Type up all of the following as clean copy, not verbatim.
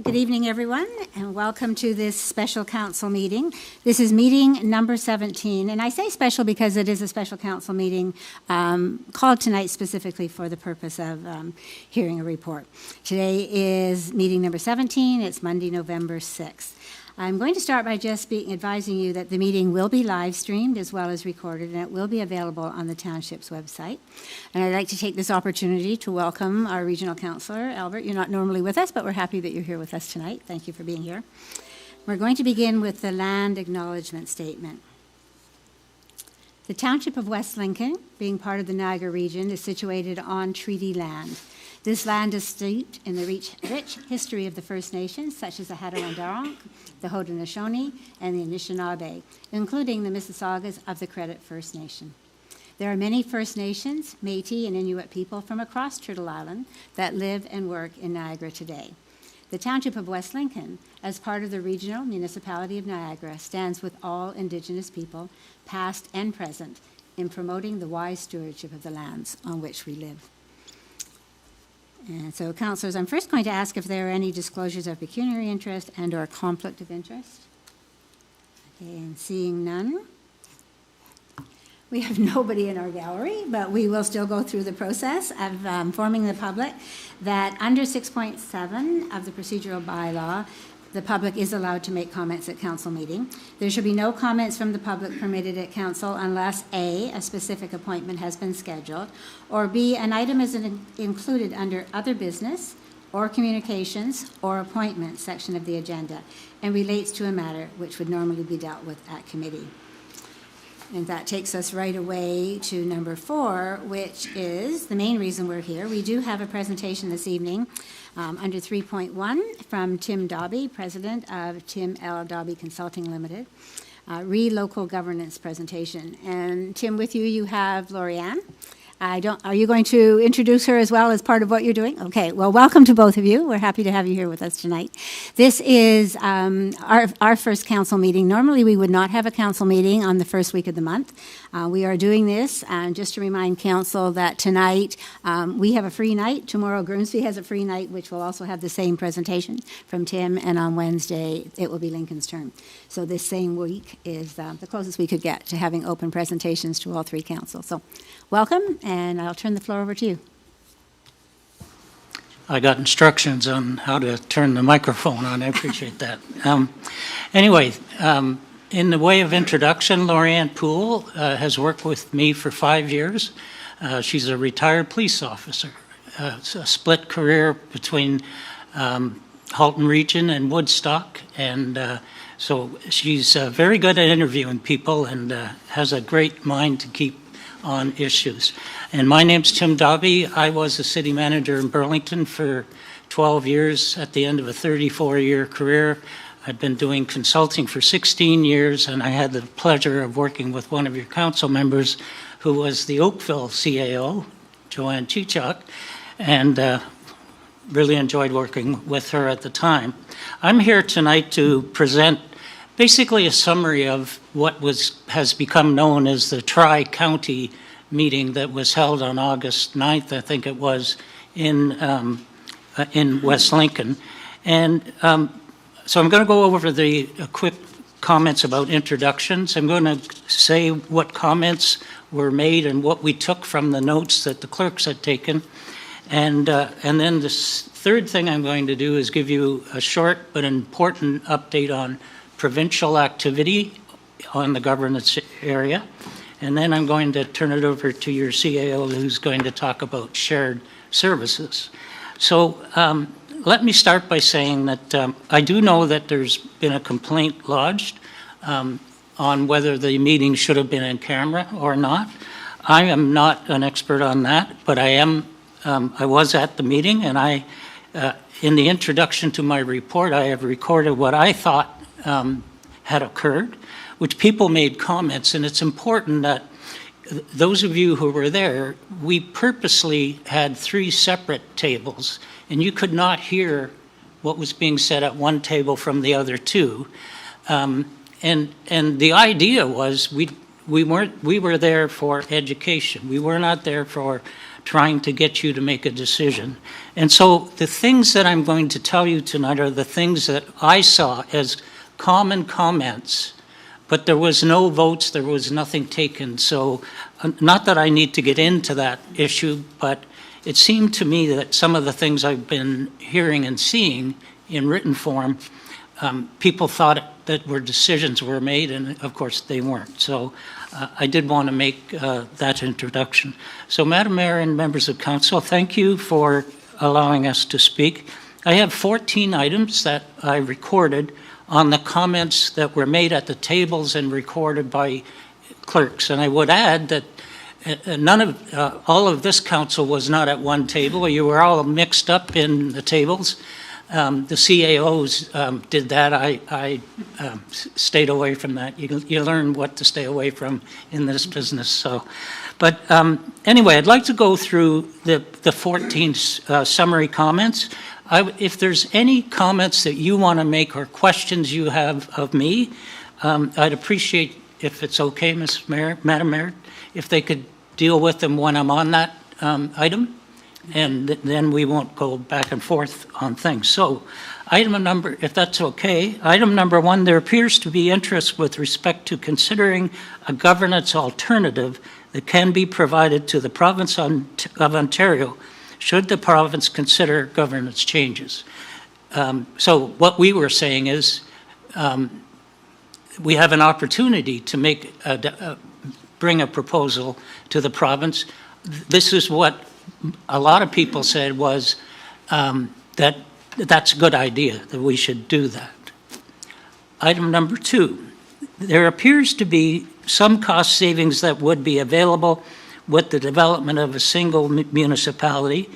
Good evening, everyone, and welcome to this special council meeting. This is meeting number 17, and I say special because it is a special council meeting called tonight specifically for the purpose of hearing a report. Today is meeting number 17. It's Monday, November 6th. I'm going to start by just advising you that the meeting will be live streamed as well as recorded, and it will be available on the township's website. And I'd like to take this opportunity to welcome our regional councillor, Albert. You're not normally with us, but we're happy that you're here with us tonight. Thank you for being here. We're going to begin with the land acknowledgement statement. The township of West Lincoln, being part of the Niagara region, is situated on treaty land. This land is steeped in the rich history of the First Nations, such as the Hattaway-Darragh, the Haudenosaunee, and the Anishinaabe, including the Mississaugas of the Credit First Nation. There are many First Nations, Métis, and Inuit people from across Turtle Island that live and work in Niagara today. The township of West Lincoln, as part of the regional municipality of Niagara, stands with all Indigenous people, past and present, in promoting the wise stewardship of the lands on which we live. And so, councillors, I'm first going to ask if there are any disclosures of pecuniary interest and or conflict of interest. Okay, and seeing none. We have nobody in our gallery, but we will still go through the process of informing the public that under 6.7 of the procedural bylaw, the public is allowed to make comments at council meeting. There should be no comments from the public permitted at council unless A, a specific appointment has been scheduled, or B, an item is included under other business or communications or appointments section of the agenda and relates to a matter which would normally be dealt with at committee. And that takes us right away to number 4, which is the main reason we're here. We do have a presentation this evening under 3.1 from Tim Dobby, president of Tim L. Dobby Consulting Limited, local governance presentation. And Tim, with you, you have Lori-Ann. Are you going to introduce her as well as part of what you're doing? Okay, well, welcome to both of you. We're happy to have you here with us tonight. This is our first council meeting. Normally, we would not have a council meeting on the first week of the month. We are doing this just to remind council that tonight we have a free night. Tomorrow, Grimsby has a free night, which will also have the same presentation from Tim, and on Wednesday, it will be Lincoln's turn. So this same week is the closest we could get to having open presentations to all 3 councils. So welcome, and I'll turn the floor over to you. I got instructions on how to turn the microphone on. I appreciate that. Anyway, in the way of introduction, Lori-Ann Poole has worked with me for 5 years. She's a retired police officer. It's a split career between Halton Region and Woodstock, and so she's very good at interviewing people and has a great mind to keep on issues. And my name's Tim Dobby. I was a city manager in Burlington for 12 years at the end of a 34-year career. I'd been doing consulting for 16 years, and I had the pleasure of working with one of your council members who was the Oakville CAO, Joanne Chichok, and really enjoyed working with her at the time. I'm here tonight to present basically a summary of what has become known as the Tri-County meeting that was held on August 9th, I think it was, in West Lincoln. And so I'm going to go over the quick comments about introductions. I'm going to say what comments were made and what we took from the notes that the clerks had taken. And then the third thing I'm going to do is give you a short but important update on provincial activity on the governance area. And then I'm going to turn it over to your CAO, who's going to talk about shared services. So let me start by saying that I do know that there's been a complaint lodged on whether the meeting should have been in camera or not. I am not an expert on that, but I was at the meeting, and in the introduction to my report, I have recorded what I thought had occurred, which people made comments, and it's important that those of you who were there, we purposely had 3 separate tables, and you could not hear what was being said at one table from the other 2. And the idea was we were there for education. We were not there for trying to get you to make a decision. And so the things that I'm going to tell you tonight are the things that I saw as common comments, but there was no votes, there was nothing taken. So not that I need to get into that issue, but it seemed to me that some of the things I've been hearing and seeing in written form, people thought that decisions were made, and of course they weren't. So I did want to make that introduction. So Madam Mayor and members of council, thank you for allowing us to speak. I have 14 items that I recorded on the comments that were made at the tables and recorded by clerks. And I would add that all of this council was not at one table. You were all mixed up in the tables. The CAOs did that. I stayed away from that. You learn what to stay away from in this business. So, but anyway, I'd like to go through the 14 summary comments. If there's any comments that you want to make or questions you have of me, I'd appreciate, if it's okay, Madam Mayor, if they could deal with them when I'm on that item, and then we won't go back and forth on things. So if that's okay, item number 1, there appears to be interest with respect to considering a governance alternative that can be provided to the province of Ontario should the province consider governance changes. So what we were saying is we have an opportunity to bring a proposal to the province. This is what a lot of people said was that's a good idea, that we should do that. Item number 2, there appears to be some cost savings that would be available with the development of a single municipality,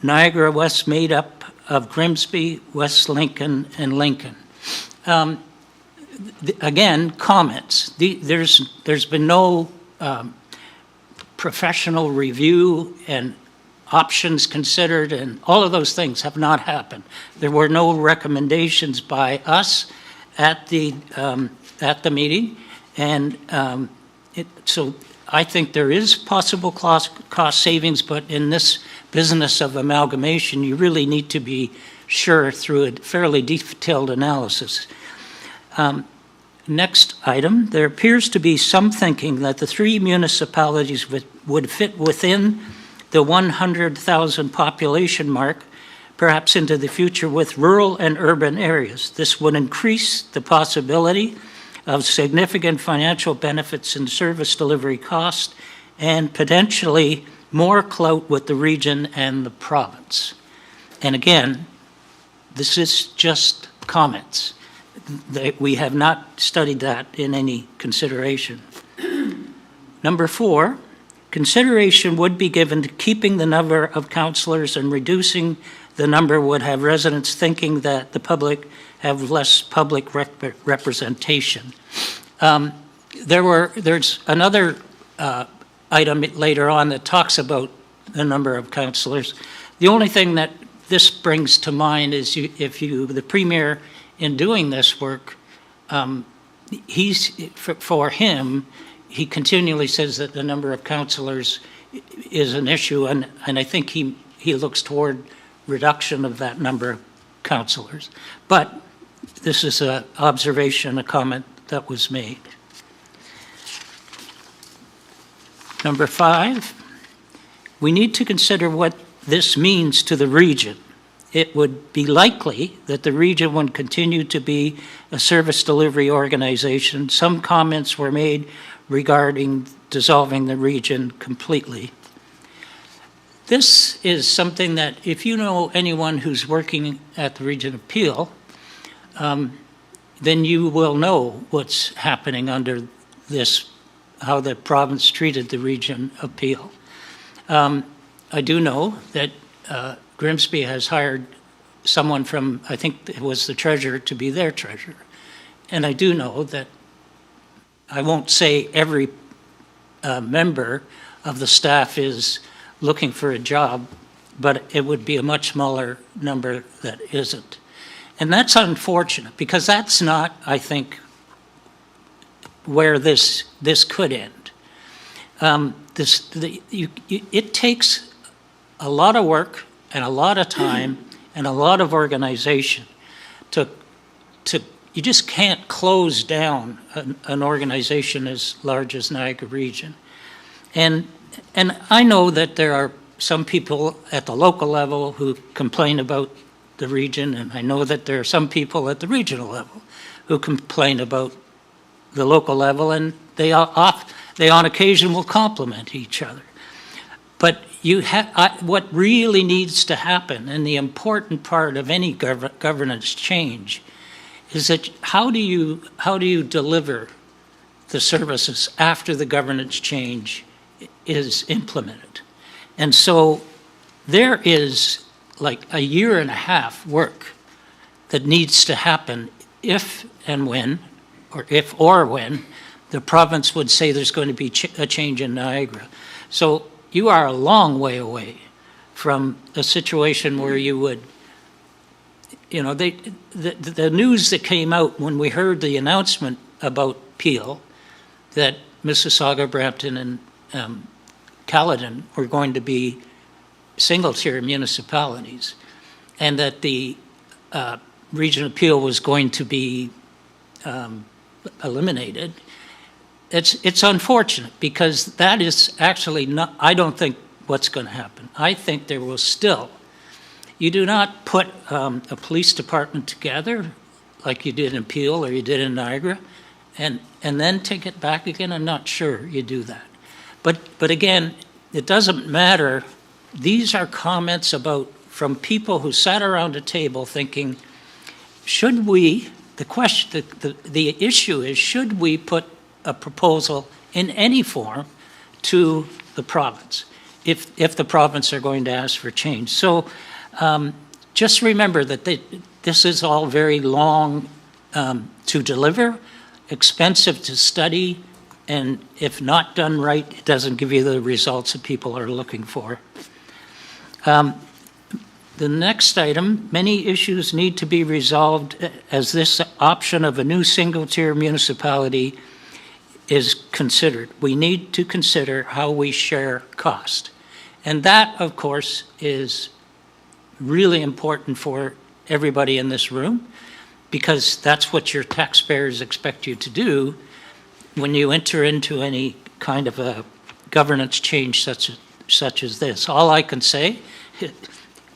Niagara West, made up of Grimsby, West Lincoln, and Lincoln. Again, comments. There's been no professional review and options considered, and all of those things have not happened. There were no recommendations by us at the meeting, and so I think there is possible cost savings, but in this business of amalgamation, you really need to be sure through a fairly detailed analysis. Next item, there appears to be some thinking that the 3 municipalities would fit within the 100,000 population mark, perhaps into the future with rural and urban areas. This would increase the possibility of significant financial benefits in service delivery cost and potentially more clout with the region and the province. And again, this is just comments. We have not studied that in any consideration. Number 4, consideration would be given to keeping the number of councillors, and reducing the number would have residents thinking that the public have less public representation. There's another item later on that talks about the number of councillors. The only thing that this brings to mind is the Premier, in doing this work, for him, he continually says that the number of councillors is an issue, and I think he looks toward reduction of that number of councillors. But this is an observation, a comment that was made. Number 5, we need to consider what this means to the region. It would be likely that the region would continue to be a service delivery organization. Some comments were made regarding dissolving the region completely. This is something that, if you know anyone who's working at the Region of Peel, then you will know what's happening under this, how the province treated the Region of Peel. I do know that Grimsby has hired someone from, I think it was the treasurer, to be their treasurer. And I do know that, I won't say every member of the staff is looking for a job, but it would be a much smaller number that isn't. And that's unfortunate, because that's not, I think, where this could end. It takes a lot of work and a lot of time and a lot of organization to you just can't close down an organization as large as Niagara Region. And I know that there are some people at the local level who complain about the region, and I know that there are some people at the regional level who complain about the local level, and they on occasion will compliment each other. But what really needs to happen, and the important part of any governance change, is that how do you deliver the services after the governance change is implemented? And so there is like a year and a half work that needs to happen if and when the province would say there's going to be a change in Niagara. So you are a long way away from a situation where you would, the news that came out when we heard the announcement about Peel, that Mississauga, Brampton, and Caledon were going to be single-tier municipalities, and that the region of Peel was going to be eliminated. It's unfortunate, because that is actually not, I don't think, what's going to happen. I think there will still, you do not put a police department together like you did in Peel or you did in Niagara and then take it back again. I'm not sure you do that. But again, it doesn't matter. These are comments from people who sat around a table thinking, should we, the issue is, should we put a proposal in any form to the province if the province are going to ask for change? So just remember that this is all very long to deliver, expensive to study, and if not done right, it doesn't give you the results that people are looking for. The next item, many issues need to be resolved as this option of a new single-tier municipality is considered. We need to consider how we share cost. And that, of course, is really important for everybody in this room, because that's what your taxpayers expect you to do when you enter into any kind of a governance change such as this. All I can say,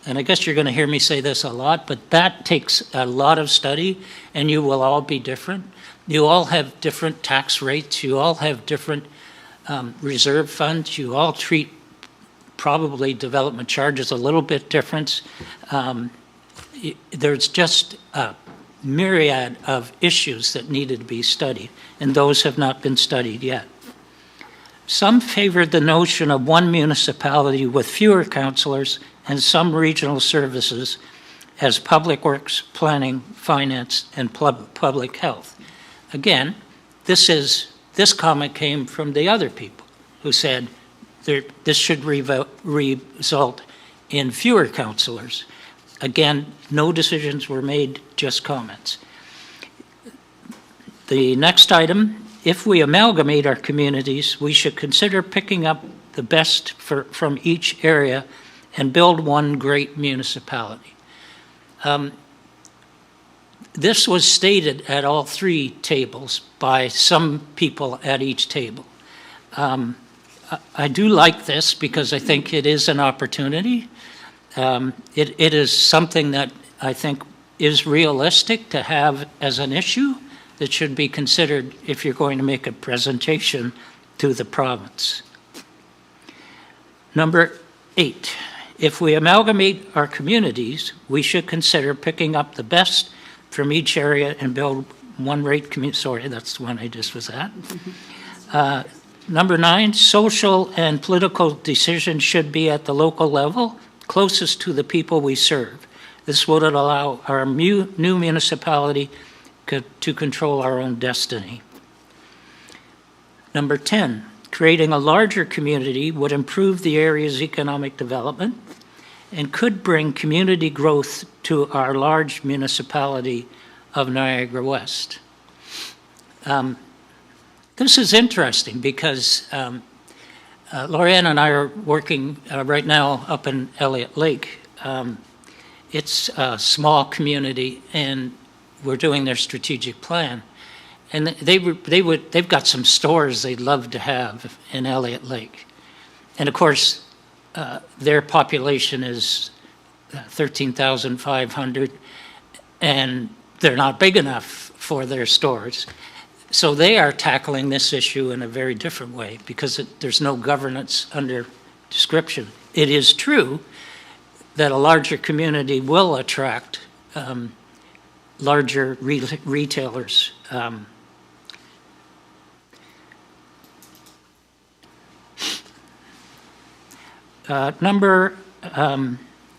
and I guess you're going to hear me say this a lot, but that takes a lot of study, and you will all be different. You all have different tax rates. You all have different reserve funds. You all treat probably development charges a little bit different. There's just a myriad of issues that needed to be studied, and those have not been studied yet. Some favored the notion of one municipality with fewer councillors and some regional services as public works, planning, finance, and public health. Again, this comment came from the other people who said this should result in fewer councillors. Again, no decisions were made, just comments. The next item, if we amalgamate our communities, we should consider picking up the best from each area and build one great municipality. This was stated at all three tables by some people at each table. I do like this because I think it is an opportunity. It is something that I think is realistic to have as an issue that should be considered if you're going to make a presentation to the province. Number 8, if we amalgamate our communities, we should consider picking up the best from each area and build one rate community. Sorry, that's the one I just was at. Number 9, social and political decisions should be at the local level, closest to the people we serve. This would allow our new municipality to control our own destiny. Number 10, creating a larger community would improve the area's economic development and could bring community growth to our large municipality of Niagara West. This is interesting because Lorianne and I are working right now up in Elliott Lake. It's a small community, and we're doing their strategic plan. And they've got some stores they'd love to have in Elliott Lake. And of course, their population is 13,500, and they're not big enough for their stores. So they are tackling this issue in a very different way because there's no governance under description. It is true that a larger community will attract larger retailers. Number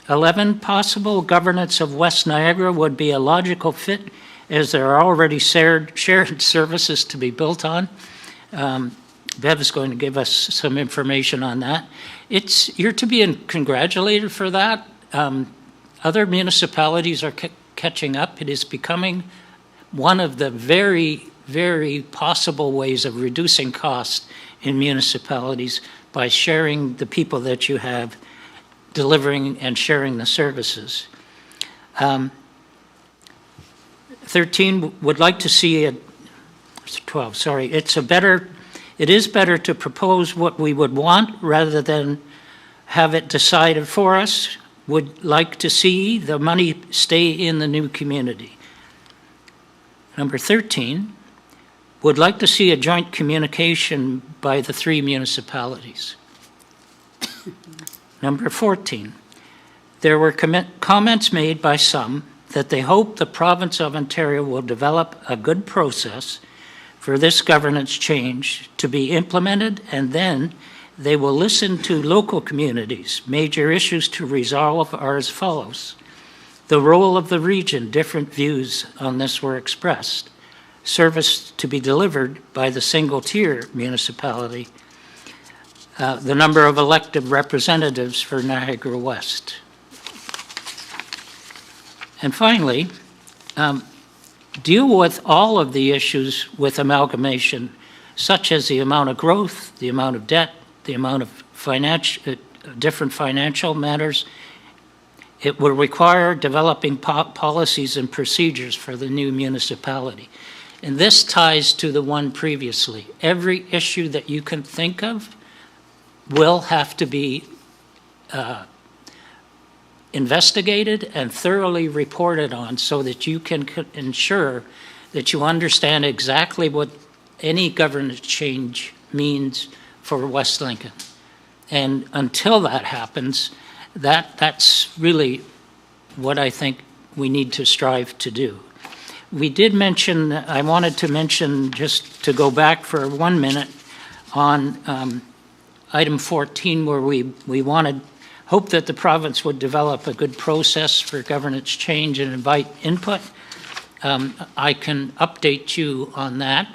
11, possible governance of West Niagara would be a logical fit as there are already shared services to be built on. Bev is going to give us some information on that. You're to be congratulated for that. Other municipalities are catching up. It is becoming one of the very, very possible ways of reducing costs in municipalities by sharing the people that you have, delivering and sharing the services. 13, would like to see 12, sorry. It is better to propose what we would want rather than have it decided for us. Would like to see the money stay in the new community. Number 13, would like to see a joint communication by the 3 municipalities. Number 14, there were comments made by some that they hope the province of Ontario will develop a good process for this governance change to be implemented, and then they will listen to local communities. Major issues to resolve are as follows. The role of the region, different views on this were expressed. Service to be delivered by the single-tier municipality. The number of elected representatives for Niagara West. And finally, deal with all of the issues with amalgamation, such as the amount of growth, the amount of debt, the amount of different financial matters. It will require developing policies and procedures for the new municipality. And this ties to the one previously. Every issue that you can think of will have to be investigated and thoroughly reported on so that you can ensure that you understand exactly what any governance change means for West Lincoln. And until that happens, that's really what I think we need to strive to do. We did mention, I wanted to mention, just to go back for 1 minute, on item 14, where we hope that the province would develop a good process for governance change and invite input. I can update you on that.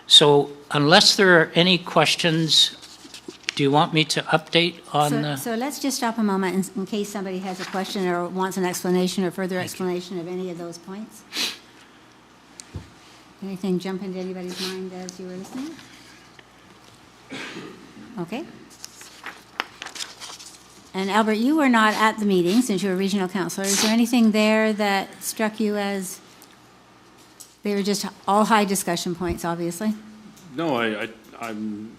So unless there are any questions, do you want me to update on So let's just stop a moment in case somebody has a question or wants an explanation or further explanation of any of those points. Anything jump into anybody's mind as you were listening? Okay. And Albert, you were not at the meeting since you were regional councillor. Is there anything there that struck you as they were just all high discussion points, obviously? No, I'm.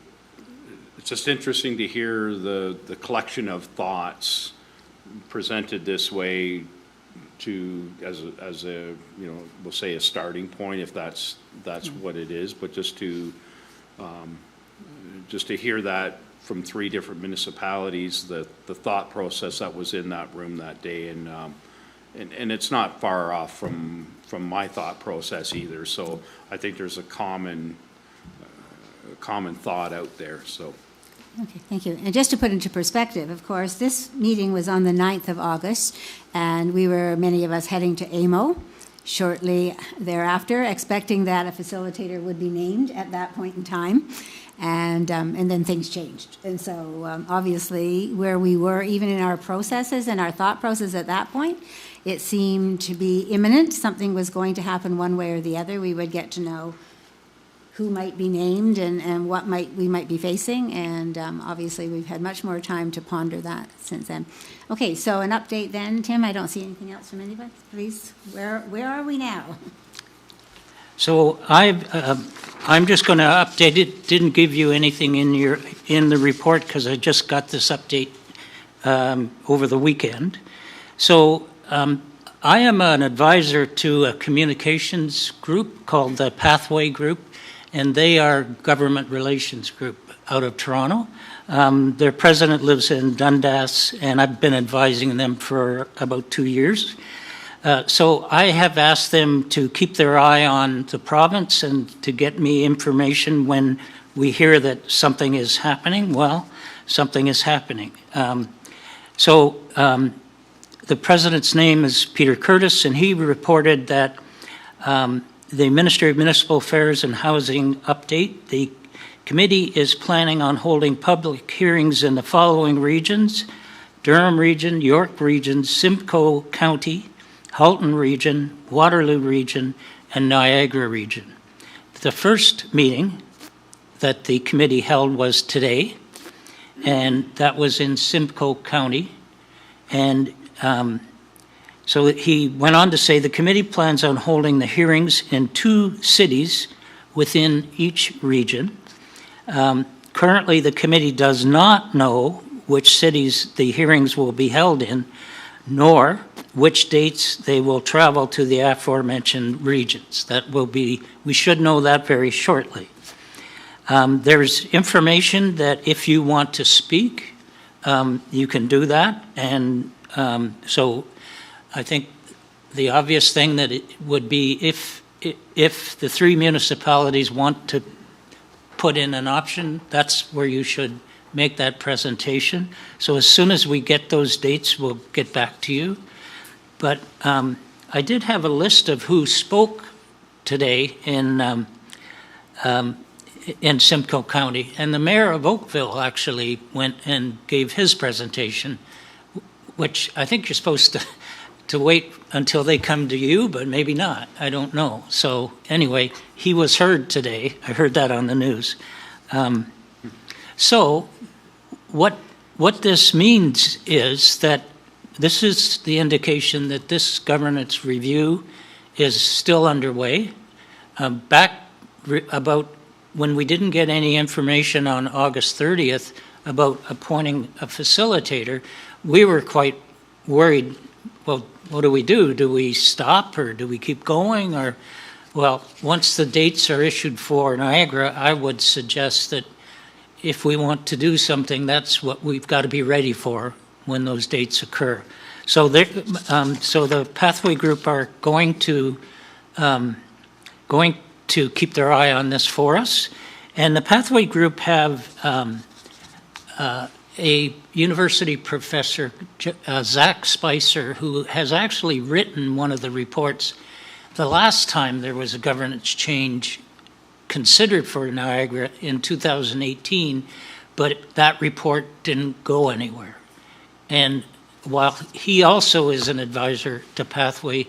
It's just interesting to hear the collection of thoughts presented this way to as a we'll say a starting point, if that's what it is, but just to hear that from 3 different municipalities, the thought process that was in that room that day, and it's not far off from my thought process either. So I think there's a common thought out there. So. Okay, thank you. And just to put into perspective, of course, this meeting was on the 9th of August, and many of us, heading to AMO shortly thereafter, expecting that a facilitator would be named at that point in time. And then things changed. And so obviously where we were, even in our processes and our thought process at that point, it seemed to be imminent. Something was going to happen one way or the other. We would get to know who might be named and what we might be facing, and obviously we've had much more time to ponder that since then. Okay, so an update then, Tim. I don't see anything else from anybody. Please, where are we now? So I'm just going to update it. Didn't give you anything in the report because I just got this update over the weekend. So I am an advisor to a communications group called the Pathway Group, and they are government relations group out of Toronto. Their president lives in Dundas, and I've been advising them for about 2 years. So I have asked them to keep their eye on the province and to get me information when we hear that something is happening. Well, something is happening. The president's name is Peter Curtis, and he reported that the Ministry of Municipal Affairs and Housing update, the committee is planning on holding public hearings in the following regions: Durham Region, York Region, Simcoe County, Halton Region, Waterloo Region, and Niagara Region. The first meeting that the committee held was today, and that was in Simcoe County. And so he went on to say the committee plans on holding the hearings in 2 cities within each region. Currently, the committee does not know which cities the hearings will be held in, nor which dates they will travel to the aforementioned regions. We should know that very shortly. There's information that if you want to speak, you can do that. And so I think the obvious thing that it would be if the 3 municipalities want to put in an option, that's where you should make that presentation. So as soon as we get those dates, we'll get back to you. But I did have a list of who spoke today in Simcoe County, and the mayor of Oakville actually went and gave his presentation, which I think you're supposed to wait until they come to you, but maybe not. I don't know. So anyway, he was heard today. I heard that on the news. So what this means is that this is the indication that this governance review is still underway. Back about when we didn't get any information on August 30th about appointing a facilitator, we were quite worried. Well, what do we do? Do we stop or do we keep going? Or, well, once the dates are issued for Niagara, I would suggest that if we want to do something, that's what we've got to be ready for when those dates occur. So the Pathway Group are going to keep their eye on this for us. And the Pathway Group have a university professor, Zach Spicer, who has actually written one of the reports the last time there was a governance change considered for Niagara in 2018, but that report didn't go anywhere. And while he also is an advisor to Pathway,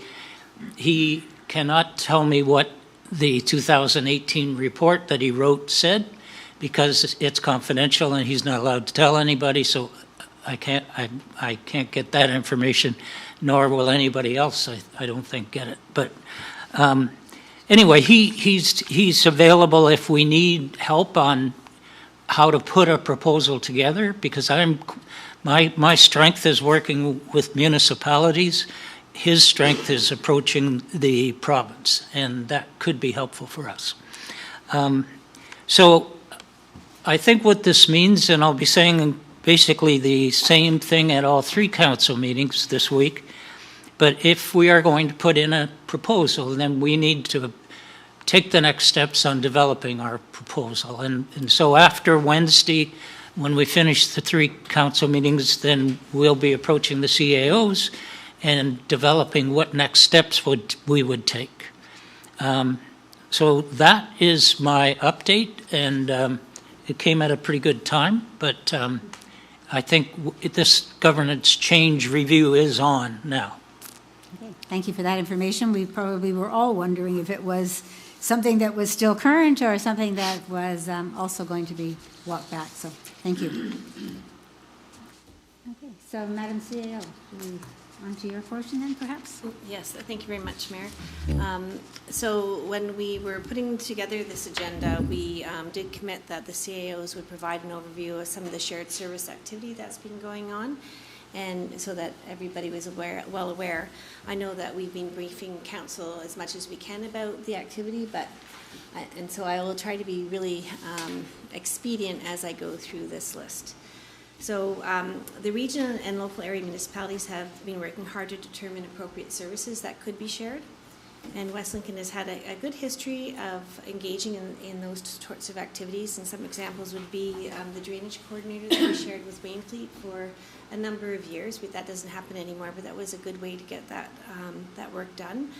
he cannot tell me what the 2018 report that he wrote said, because it's confidential and he's not allowed to tell anybody. So I can't get that information, nor will anybody else. I don't think get it. But anyway, he's available if we need help on how to put a proposal together, because my strength is working with municipalities. His strength is approaching the province, and that could be helpful for us. So I think what this means, and I'll be saying basically the same thing at all 3 council meetings this week, but if we are going to put in a proposal, then we need to take the next steps on developing our proposal. And so after Wednesday, when we finish the 3 council meetings, then we'll be approaching the CAOs and developing what next steps we would take. So that is my update, and it came at a pretty good time, but I think this governance change review is on now. Okay, thank you for that information. We probably were all wondering if it was something that was still current or something that was also going to be walked back. So thank you. Okay, so Madam CAO, on to your portion then, perhaps? Yes, thank you very much, Mayor. So when we were putting together this agenda, we did commit that the CAOs would provide an overview of some of the shared service activity that's been going on, and so that everybody was well aware. I know that we've been briefing council as much as we can about the activity, and so I will try to be really expedient as I go through this list. So the region and local area municipalities have been working hard to determine appropriate services that could be shared. And West Lincoln has had a good history of engaging in those sorts of activities. And some examples would be the drainage coordinator that we shared with Wainfleet for a number of years. That doesn't happen anymore, but that was a good way to get that work done.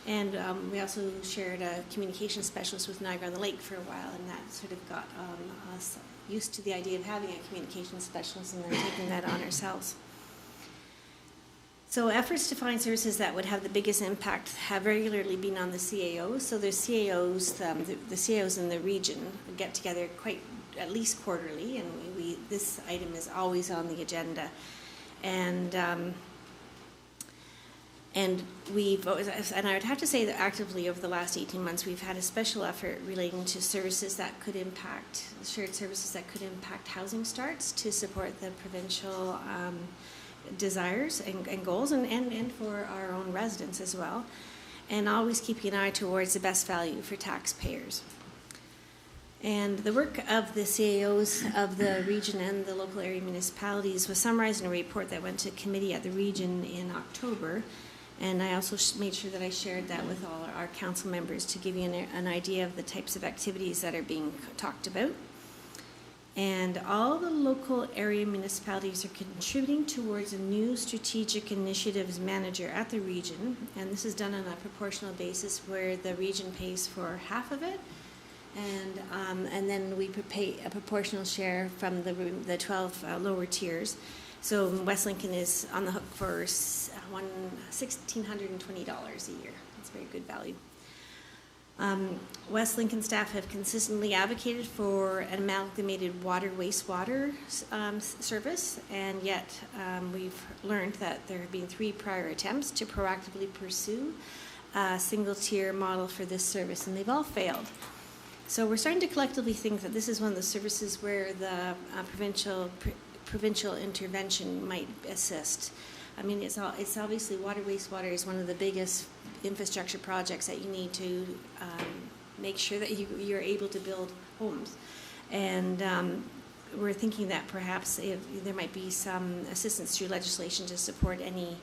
And we also shared a communication specialist with Niagara on the Lake for a while, and that sort of got us used to the idea of having a communication specialist and then taking that on ourselves. So efforts to find services that would have the biggest impact have regularly been on the CAOs. So the CAOs, the CAOs in the region get together at least quarterly, and this item is always on the agenda. And I would have to say that actively over the last 18 months, we've had a special effort relating to services that could impact, shared services that could impact housing starts to support the provincial desires and goals and for our own residents as well. And always keeping an eye towards the best value for taxpayers. And the work of the CAOs of the region and the local area municipalities was summarized in a report that went to committee at the region in October. And I also made sure that I shared that with all our council members to give you an idea of the types of activities that are being talked about. And all the local area municipalities are contributing towards a new strategic initiatives manager at the region. And this is done on a proportional basis where the region pays for half of it. And then we pay a proportional share from the 12 lower tiers. So West Lincoln is on the hook for $1,620 a year. That's very good value. West Lincoln staff have consistently advocated for an amalgamated wastewater service, and yet we've learned that there have been 3 prior attempts to proactively pursue a single-tier model for this service, and they've all failed. So we're starting to collectively think that this is one of the services where the provincial intervention might assist. I mean, it's obviously wastewater is one of the biggest infrastructure projects that you need to make sure that you're able to build homes. And we're thinking that perhaps there might be some assistance through legislation to support any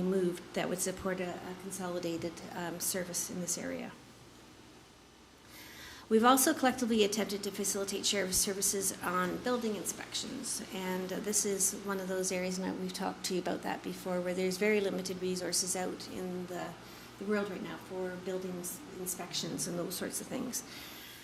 move that would support a consolidated service in this area. We've also collectively attempted to facilitate shared services on building inspections, and this is one of those areas, and we've talked to you about that before, where there's very limited resources out in the world right now for building inspections and those sorts of things.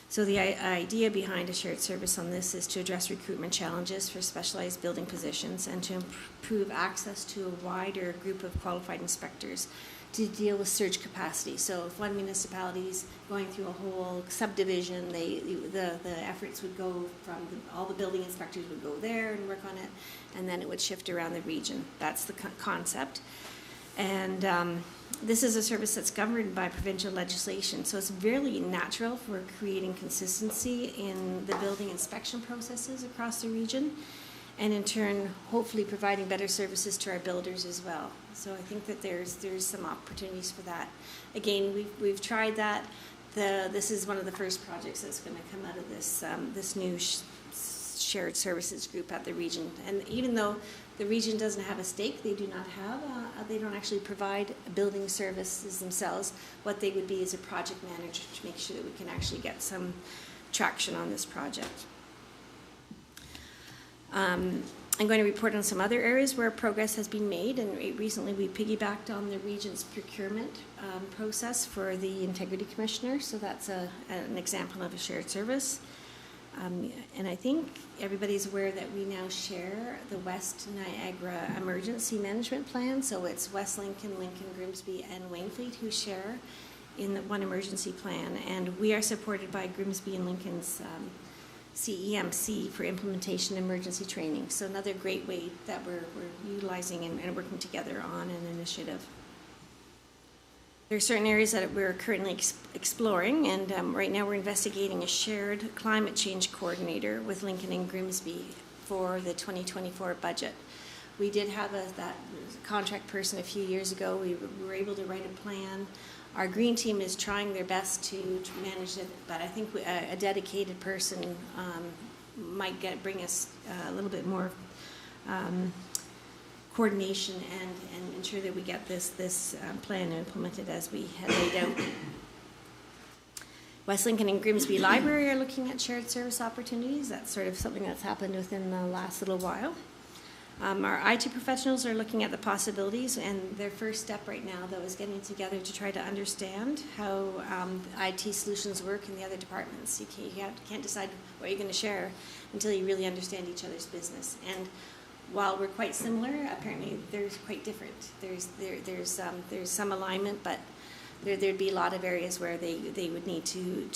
So the idea behind a shared service on this is to address recruitment challenges for specialized building positions and to improve access to a wider group of qualified inspectors to deal with surge capacity. So if one municipality is going through a whole subdivision, the efforts would go from all the building inspectors would go there and work on it, and then it would shift around the region. That's the concept. And this is a service that's governed by provincial legislation, so it's very natural for creating consistency in the building inspection processes across the region, and in turn, hopefully providing better services to our builders as well. So I think that there's some opportunities for that. Again, we've tried that. This is one of the first projects that's going to come out of this new shared services group at the region. And even though the region doesn't have a stake, they don't actually provide building services themselves. What they would be is a project manager to make sure that we can actually get some traction on this project. I'm going to report on some other areas where progress has been made, and recently we piggybacked on the region's procurement process for the Integrity Commissioner, so that's an example of a shared service. And I think everybody's aware that we now share the West Niagara Emergency Management Plan, so it's West Lincoln, Lincoln, Grimsby, and Wainfleet who share in the one emergency plan, and we are supported by Grimsby and Lincoln's CEMC for implementation emergency training. So another great way that we're utilizing and working together on an initiative. There are certain areas that we're currently exploring, and right now we're investigating a shared climate change coordinator with Lincoln and Grimsby for the 2024 budget. We did have that contract person a few years ago. We were able to write a plan. Our green team is trying their best to manage it, but I think a dedicated person might bring us a little bit more coordination and ensure that we get this plan implemented as we had laid out. West Lincoln and Grimsby Library are looking at shared service opportunities. That's sort of something that's happened within the last little while. Our IT professionals are looking at the possibilities, and their first step right now, though, is getting together to try to understand how IT solutions work in the other departments. You can't decide what you're going to share until you really understand each other's business. And while we're quite similar, apparently they're quite different. There's some alignment, but there'd be a lot of areas where they would need to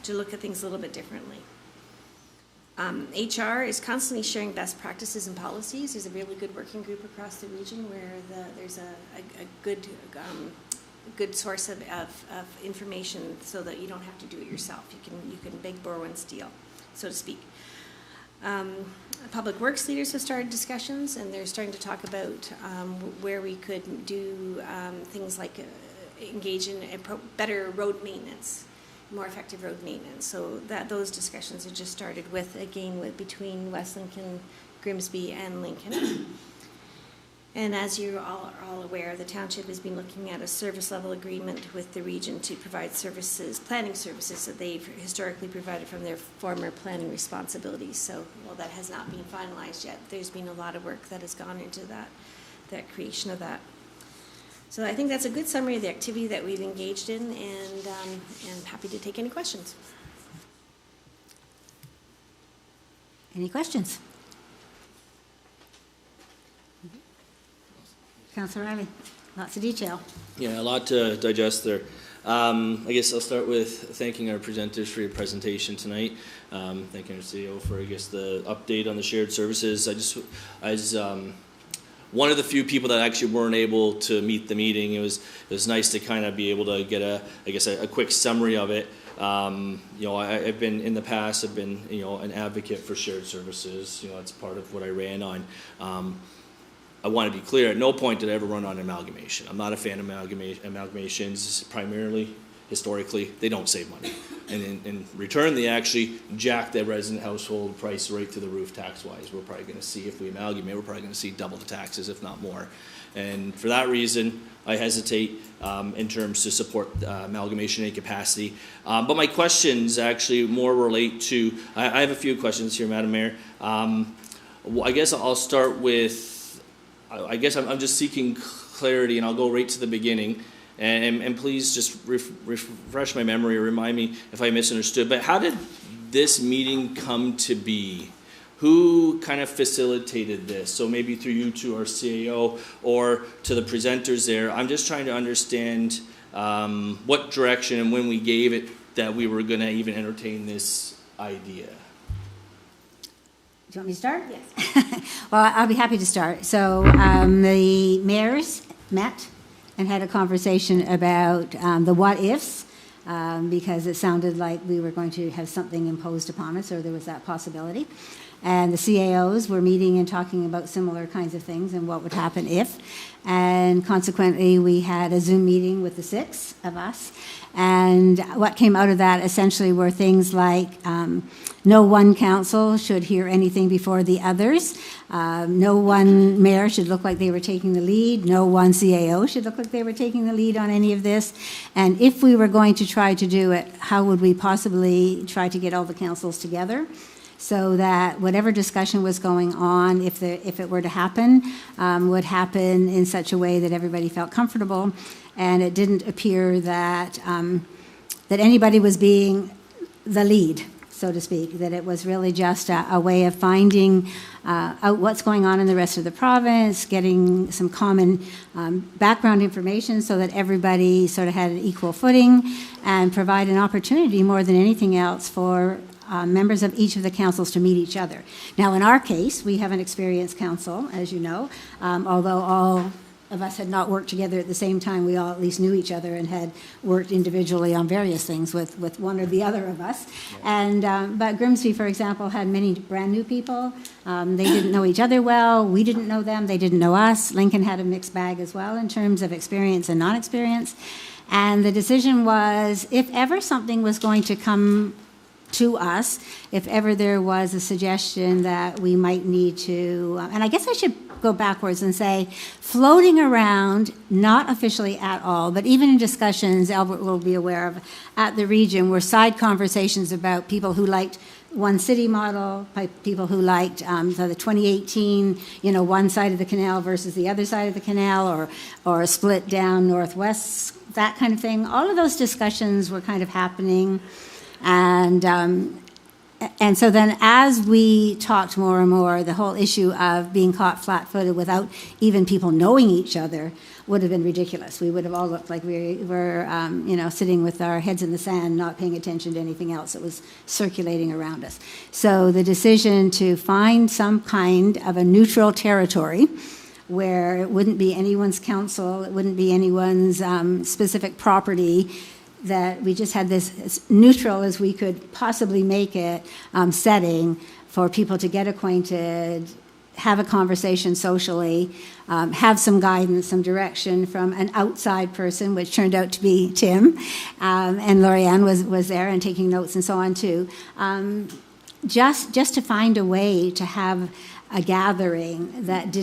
look at things a little bit differently. HR is constantly sharing best practices and policies. There's a really good working group across the region where there's a good source of information so that you don't have to do it yourself. You can beg, borrow, and steal, so to speak. Public Works leaders have started discussions, and they're starting to talk about where we could do things like engage in better road maintenance, more effective road maintenance. So those discussions have just started between West Lincoln, Grimsby, and Lincoln. And as you all are all aware, the township has been looking at a service level agreement with the region to provide planning services that they've historically provided from their former planning responsibilities. So while that has not been finalized yet, there's been a lot of work that has gone into that creation of that. So I think that's a good summary of the activity that we've engaged in, and I'm happy to take any questions. Any questions? Councillor Riley, lots of detail. Yeah, a lot to digest there. I guess I'll start with thanking our presenters for your presentation tonight. Thanking our CEO for, the update on the shared services. As one of the few people that actually weren't able to meet the meeting, it was nice to kind of be able to get a quick summary of it. I've been in the past, I've been an advocate for shared services. That's part of what I ran on. I want to be clear, at no point did I ever run on amalgamation. I'm not a fan of amalgamations. Primarily, historically, they don't save money. And in return, they actually jack the resident household price right to the roof tax-wise. We're probably going to see, if we amalgamate, we're probably going to see double the taxes, if not more. And for that reason, I hesitate in terms to support amalgamation in capacity. But my questions actually more relate to, I have a few questions here, Madam Mayor. I guess I'll start with, I'm just seeking clarity, and I'll go right to the beginning. And please just refresh my memory or remind me if I misunderstood. But how did this meeting come to be? Who kind of facilitated this? So maybe through you to our CAO or to the presenters there. I'm just trying to understand what direction and when we gave it that we were going to even entertain this idea. Do you want me to start? Yes. Well, I'll be happy to start. So the mayors met and had a conversation about the what-ifs, because it sounded like we were going to have something imposed upon us, or there was that possibility. And the CAOs were meeting and talking about similar kinds of things and what would happen if. And consequently, we had a Zoom meeting with the 6 of us. And what came out of that essentially were things like no one council should hear anything before the others. No one mayor should look like they were taking the lead. No one CAO should look like they were taking the lead on any of this. And if we were going to try to do it, how would we possibly try to get all the councils together, so that whatever discussion was going on, if it were to happen, would happen in such a way that everybody felt comfortable, and it didn't appear that that anybody was being the lead. so to speak, that it was really just a way of finding out what's going on in the rest of the province, getting some common background information so that everybody sort of had an equal footing, and provide an opportunity more than anything else for members of each of the councils to meet each other. Now, in our case, we have an experienced council, as you know, although all of us had not worked together at the same time. We all at least knew each other and had worked individually on various things with one or the other of us. And but Grimsby, for example, had many brand new people. They didn't know each other well. We didn't know them. They didn't know us. Lincoln had a mixed bag as well in terms of experience and non-experience. And the decision was, if ever something was going to come to us, if ever there was a suggestion that we might need to, and I guess I should go backwards and say, floating around, not officially at all, but even in discussions, Albert will be aware of, at the region, were side conversations about people who liked one city model, people who liked so the 2018, one side of the canal versus the other side of the canal, or a split down northwest, that kind of thing. All of those discussions were kind of happening. And so then as we talked more and more, the whole issue of being caught flat-footed without even people knowing each other would have been ridiculous. We would have all looked like we were, sitting with our heads in the sand, not paying attention to anything else that was circulating around us. So the decision to find some kind of a neutral territory where it wouldn't be anyone's council, it wouldn't be anyone's specific property, that we just had this as neutral as we could possibly make it setting for people to get acquainted, have a conversation socially, have some guidance, some direction from an outside person, which turned out to be Tim, and Lori-Ann was there and taking notes and so on too. Just to find a way to have a gathering that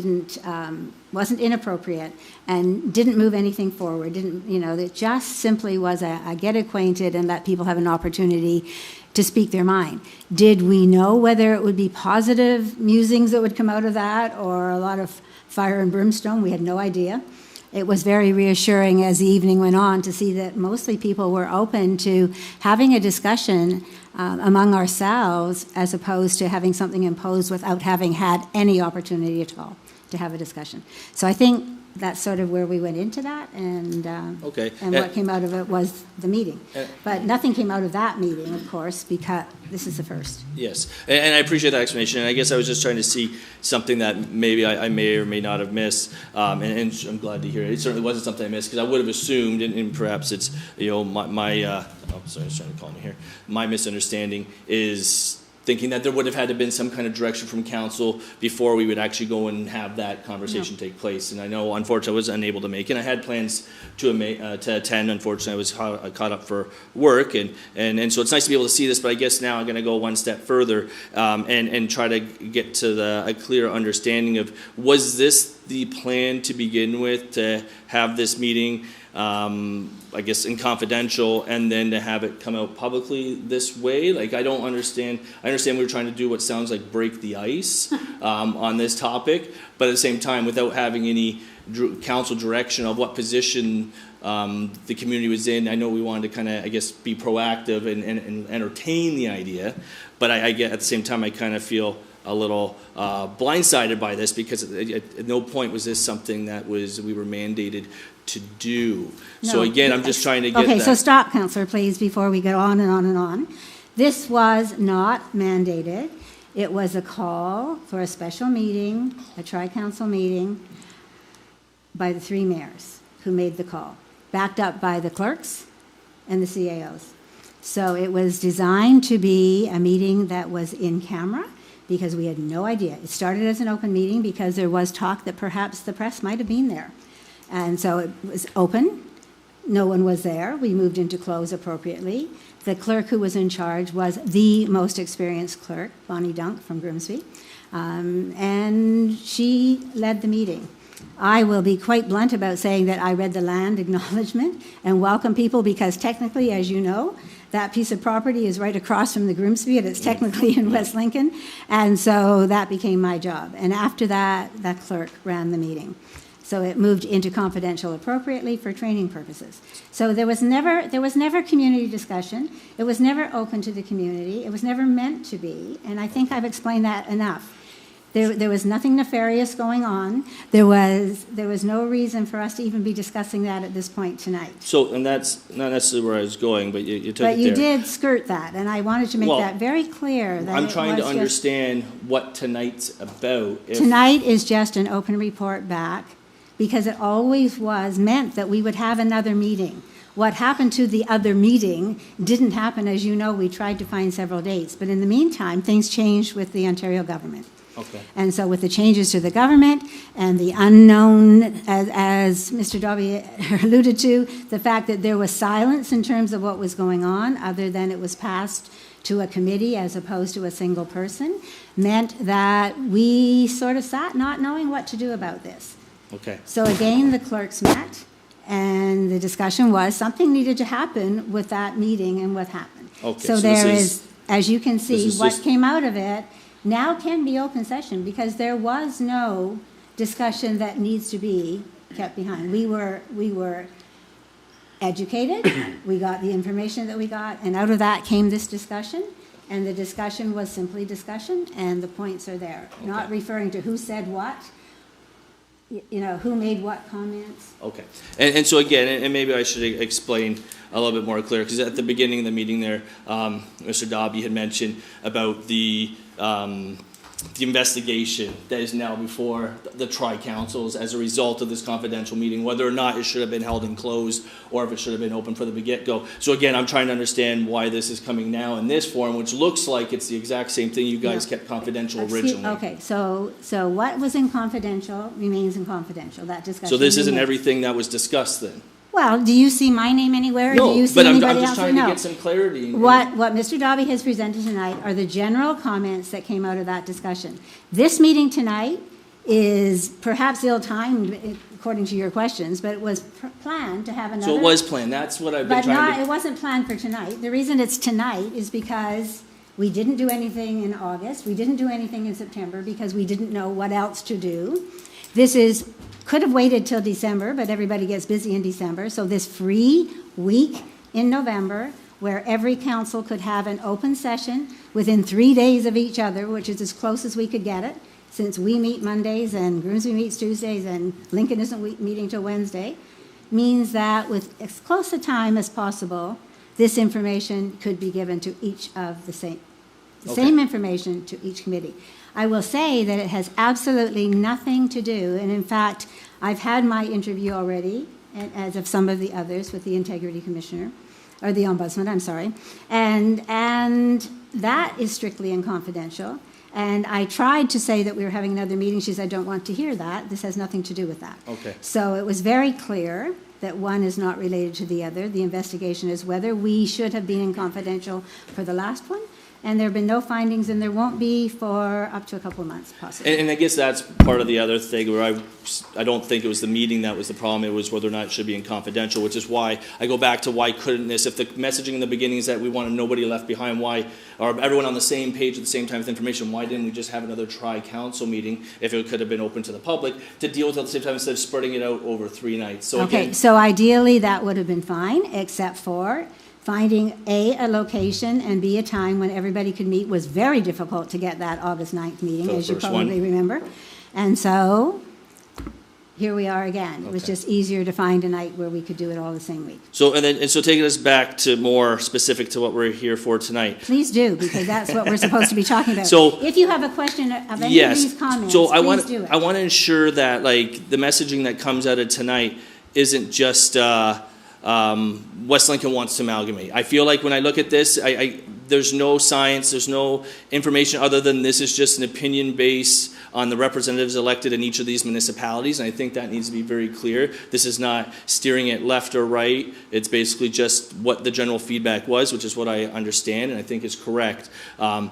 wasn't inappropriate and didn't move anything forward, that just simply was a get acquainted and let people have an opportunity to speak their mind. Did we know whether it would be positive musings that would come out of that or a lot of fire and brimstone? We had no idea. It was very reassuring as the evening went on to see that mostly people were open to having a discussion among ourselves as opposed to having something imposed without having had any opportunity at all to have a discussion. So I think that's sort of where we went into that, and what came out of it was the meeting. But nothing came out of that meeting, of course, because this is the first. Yes, and I appreciate that explanation, and I guess I was just trying to see something that maybe I may or may not have missed, and I'm glad to hear it. It certainly wasn't something I missed, because I would have assumed, and perhaps it's, my sorry, I was trying to call me here. My misunderstanding is thinking that there would have had to have been some kind of direction from council before we would actually go and have that conversation take place. And I know, unfortunately, I was unable to make it. I had plans to attend. Unfortunately, I was caught up for work, and so it's nice to be able to see this. But I guess now I'm going to go one step further and try to get to a clear understanding of, was this the plan to begin with, to have this meeting, I guess, in confidential, and then to have it come out publicly this way? Like, I don't understand. I understand we were trying to do what sounds like break the ice on this topic, but at the same time, without having any council direction of what position the community was in. I know we wanted to kind of, I guess, be proactive and entertain the idea, but I get, at the same time, I kind of feel a little blindsided by this, because at no point was this something that we were mandated to do. No. So again, I'm just trying to get Okay, so stop, Councillor, please, before we go on and on and on. This was not mandated. It was a call for a special meeting, a tri-council meeting, by the three mayors who made the call, backed up by the clerks and the CAOs. So it was designed to be a meeting that was in camera, because we had no idea. It started as an open meeting because there was talk that perhaps the press might have been there. And so it was open. No one was there. We moved into close appropriately. The clerk who was in charge was the most experienced clerk, Bonnie Dunk from Grimsby, and she led the meeting. I will be quite blunt about saying that I read the land acknowledgement and welcome people, because technically, as you know, that piece of property is right across from the Grimsby, and it's technically in West Lincoln, and so that became my job. And after that, that clerk ran the meeting. So it moved into confidential appropriately for training purposes. So there was never community discussion. It was never open to the community. It was never meant to be, and I think I've explained that enough. There was nothing nefarious going on. There was no reason for us to even be discussing that at this point tonight. So, and that's not necessarily where I was going, but you took it there. But you did skirt that, and I wanted to make Well, that very clear. That I'm it trying to was just- understand what tonight's about. Tonight is just an open report back, because it always was meant that we would have another meeting. What happened to the other meeting didn't happen. As you know, we tried to find several dates, but in the meantime, things changed with the Ontario government. Okay. And so with the changes to the government and the unknown, as Mr. Dobby alluded to, the fact that there was silence in terms of what was going on, other than it was passed to a committee as opposed to a single person, meant that we sort of sat not knowing what to do about this. Okay. So again, the clerks met, and the discussion was something needed to happen with that meeting and what happened. Okay, So so there this is, as you can see, is what just- came out of it now can be open session, because there was no discussion that needs to be kept behind. We were educated, we got the information that we got, and out of that came this discussion, and the discussion was simply discussion, and the points are there. Not Okay. referring to who said what, you know, who made what comments. Okay. And so again, and maybe I should explain a little bit more clear, because at the beginning of the meeting there, Mr. Dobby had mentioned about the investigation that is now before the tri-councils as a result of this confidential meeting, whether or not it should have been held in closed or if it should have been open from the get-go. So again, I'm trying to understand why this is coming now in this form, which looks like it's the exact same thing you guys Yeah. kept confidential Excuse- originally. Okay, so what was in confidential remains in confidential, that discussion. So this isn't remains. everything that was discussed then? Well, do you see my name anywhere? Or do No, you see but I'm anybody just else? trying to No. get some clarity. What Mr. Dobby has presented tonight are the general comments that came out of that discussion. This meeting tonight is perhaps ill-timed, according to your questions, but it was planned to have another. So it was planned, that's what I've been But trying to. it wasn't planned for tonight. The reason it's tonight is because we didn't do anything in August, we didn't do anything in September, because we didn't know what else to do. Could have waited till December, but everybody gets busy in December, so this free week in November, where every council could have an open session within 3 days of each other, which is as close as we could get it, since we meet Mondays and Grimsby meets Tuesdays and Lincoln isn't meeting till Wednesday, means that with as close a time as possible, this information could be given to each of the same information to each committee. I will say that it has absolutely nothing to do, and in fact, I've had my interview already, and as of some of the others, with the Integrity Commissioner, or the Ombudsman, I'm sorry, and that is strictly and confidential. And I tried to say that we were having another meeting. She said, I don't want to hear that. This has nothing to do with that. Okay. So it was very clear that one is not related to the other. The investigation is whether we should have been in confidential for the last one, and there have been no findings, and there won't be for up to a couple of months, possibly. And I guess that's part of the other thing where I don't think it was the meeting that was the problem, it was whether or not it should be in confidential, which is why I go back to why couldn't this, if the messaging in the beginning is that we wanted nobody left behind, why, or everyone on the same page at the same time with information, why didn't we just have another tri-council meeting if it could have been open to the public to deal with it at the same time instead of spreading it out over 3 nights? So Okay, again, so ideally, that would have been fine, except for finding A location, and B, a time when everybody could meet was very difficult to get that August 9th meeting, For the as you first one. probably remember. And so, here we are again. It was Okay. just easier to find a night where we could do it all the same week. so taking us back to more specific to what we're here for tonight. Please do, because that's what we're supposed to be talking about. So- If you have a question of any of Yes. these comments, So please do it. I want to ensure that like the messaging that comes out of tonight isn't just West Lincoln wants to amalgamate. I feel like when I look at this, there's no science, there's no information other than this is just an opinion based on the representatives elected in each of these municipalities, and I think that needs to be very clear. This is not steering it left or right. It's basically just what the general feedback was, which is what I understand, and I think is correct. I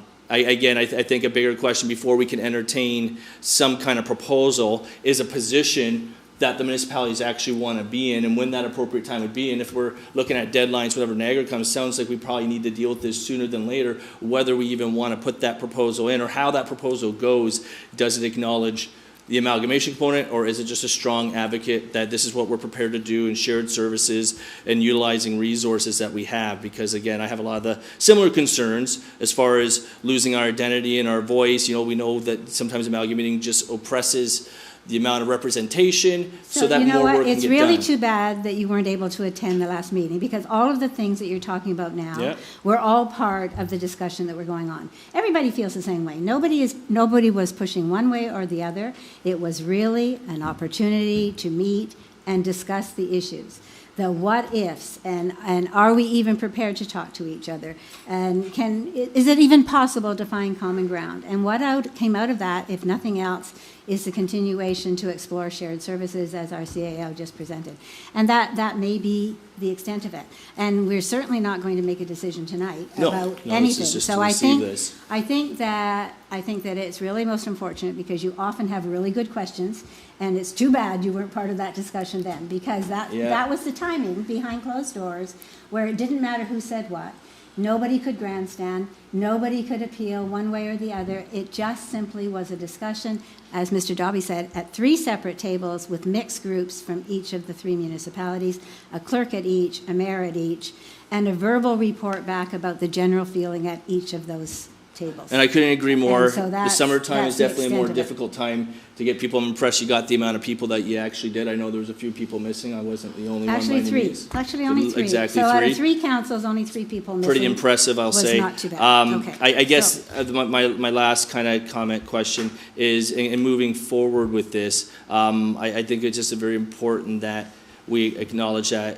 think a bigger question before we can entertain some kind of proposal is a position that the municipalities actually want to be in and when that appropriate time would be. And if we're looking at deadlines, whenever Niagara comes, sounds like we probably need to deal with this sooner than later, whether we even want to put that proposal in or how that proposal goes. Does it acknowledge the amalgamation component, or is it just a strong advocate that this is what we're prepared to do in shared services and utilizing resources that we have? Because again, I have a lot of the similar concerns as far as losing our identity and our voice. You know, we know that sometimes amalgamating just oppresses the amount of representation so that you know more what? work can It's get really done. too bad that you weren't able to attend the last meeting, because all of the things that you're talking about now Yeah. were all part of the discussion that were going on. Everybody feels the same way. Nobody was pushing one way or the other. It was really an opportunity to meet and discuss the issues, the what ifs, and are we even prepared to talk to each other? And is it even possible to find common ground? And what came out of that, if nothing else, is the continuation to explore shared services as our CAO just presented. And that may be the extent of it. And we're certainly not going to make a decision tonight No, about this anything. is just So to I receive think, this. I think that it's really most unfortunate, because you often have really good questions, and it's too bad you weren't part of that discussion then, because Yeah. that was the timing behind closed doors, where it didn't matter who said what. Nobody could grandstand. Nobody could appeal one way or the other. It just simply was a discussion, as Mr. Dobby said, at 3 separate tables with mixed groups from each of the 3 municipalities, a clerk at each, a mayor at each, and a verbal report back about the general feeling at each of those tables. And I couldn't agree more. And so The that's- summertime is that's the definitely a more extent of it. difficult time to get people. I'm impressed you got the amount of people that you actually did. I know there was a few people missing. I wasn't the only one by Actually, any 3. means. Actually, only 3. Exactly So out 3. of 3 councils, only 3 people missing. Pretty impressive, I'll was say. not too bad. Okay. I guess So- my last kind of comment question is, in moving forward with this, I think it's just very important that we acknowledge that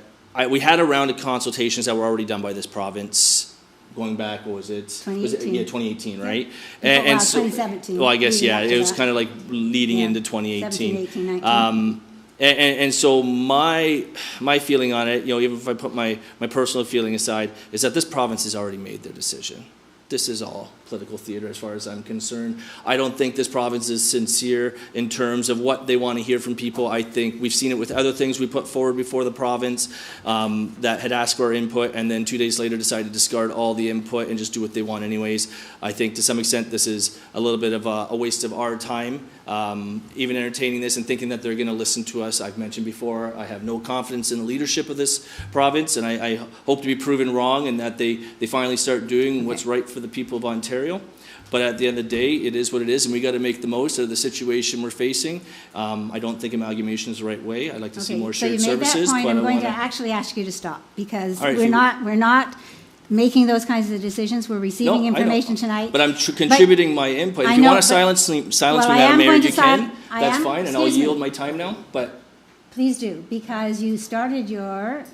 we had a round of consultations that were already done by this province. Going back, what was it? 2018. Yeah, 2018, right? Well, so- 2017, Well, I guess, leading yeah, up to it was that. kind of like leading Yeah. into 2018. 17, 18, 19. And so my feeling on it, you know, even if I put my personal feeling aside, is that this province has already made their decision. This is all political theater as far as I'm concerned. I don't think this province is sincere in terms of what they want to hear from people. I think we've seen it with other things we put forward before the province that had asked for our input, and then 2 days later decided to discard all the input and just do what they want anyways. I think to some extent this is a little bit of a waste of our time, even entertaining this and thinking that they're going to listen to us. I've mentioned before, I have no confidence in the leadership of this province, and I hope to be proven wrong and that they finally start doing what's right for the people of Ontario. But at the end of the day, it is what it is, and we got to make the most of the situation we're facing. I don't think amalgamation is the right way. I'd like to see more shared So you made services, that point. but I'm I going want to to. actually ask you to stop, because All right, we're not making those kinds of decisions. We're receiving information tonight. But I'm contributing my input. If I you know, want to but- silence me, Well, I Madam am Mayor, going you to can. I That's am- fine, and I'll excuse me. yield my time now. But Please do, because you started your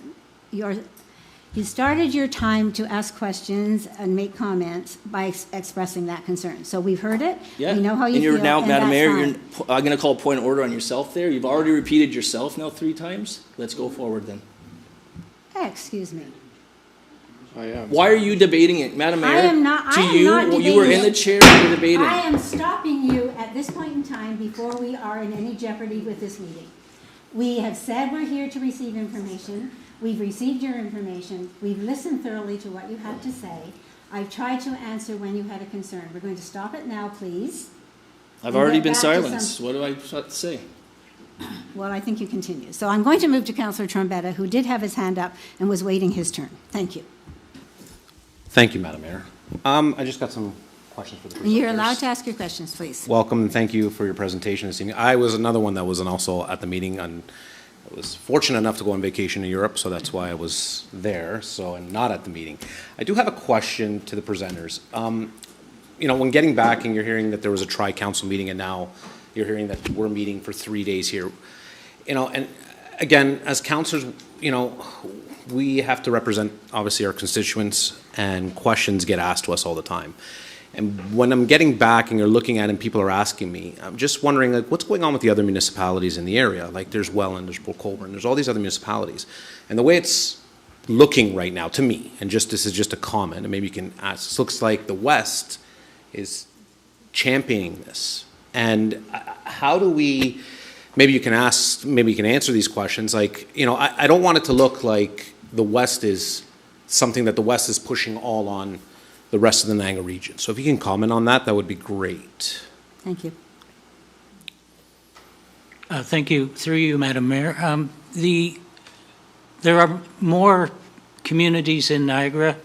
time to ask questions and make comments by expressing that concern. So we've heard it. yeah, We know how you and feel, you're now, and Madam that's Mayor, fine. I'm going to call point of order on yourself there. You've already repeated yourself now 3 times. Let's go forward then. Excuse me. Why are you debating it, Madam Mayor? I am not You were debating in the it. chair and you're debating. I am stopping you at this point in time before we are in any jeopardy with this meeting. We have said we're here to receive information. We've received your information. We've listened thoroughly to what you had to say. I've tried to answer when you had a concern. We're going to stop it now, please. I've and already get been back to silenced. some- What do I have to say? Well, I think you continue. So I'm going to move to Councillor Trombetta, who did have his hand up and was waiting his turn. Thank you. Thank you, Madam Mayor. I just got some questions for the presenters. You're allowed to ask your questions, please. Welcome, and thank you for your presentation this evening. I was another one that wasn't also at the meeting, and I was fortunate enough to go on vacation to Europe, so that's why I was there, and not at the meeting. I do have a question to the presenters. You know, when getting back and you're hearing that there was a tri-council meeting, and now you're hearing that we're meeting for 3 days here, you know, and again, as councillors, you know, we have to represent, obviously, our constituents, and questions get asked to us all the time. And when I'm getting back and you're looking at it and people are asking me, I'm just wondering, like, what's going on with the other municipalities in the area? Like, there's Welland, there's Port Colborne, there's all these other municipalities. And the way it's looking right now, to me, and this is just a comment, and maybe you can ask, it looks like the West is championing this. And how do we, maybe you can answer these questions. Like, you know, I don't want it to look like the West is something that the West is pushing all on the rest of the Niagara region. So if you can comment on that, that would be great. Thank you. Thank you, through you, Madam Mayor. There are more communities in Niagara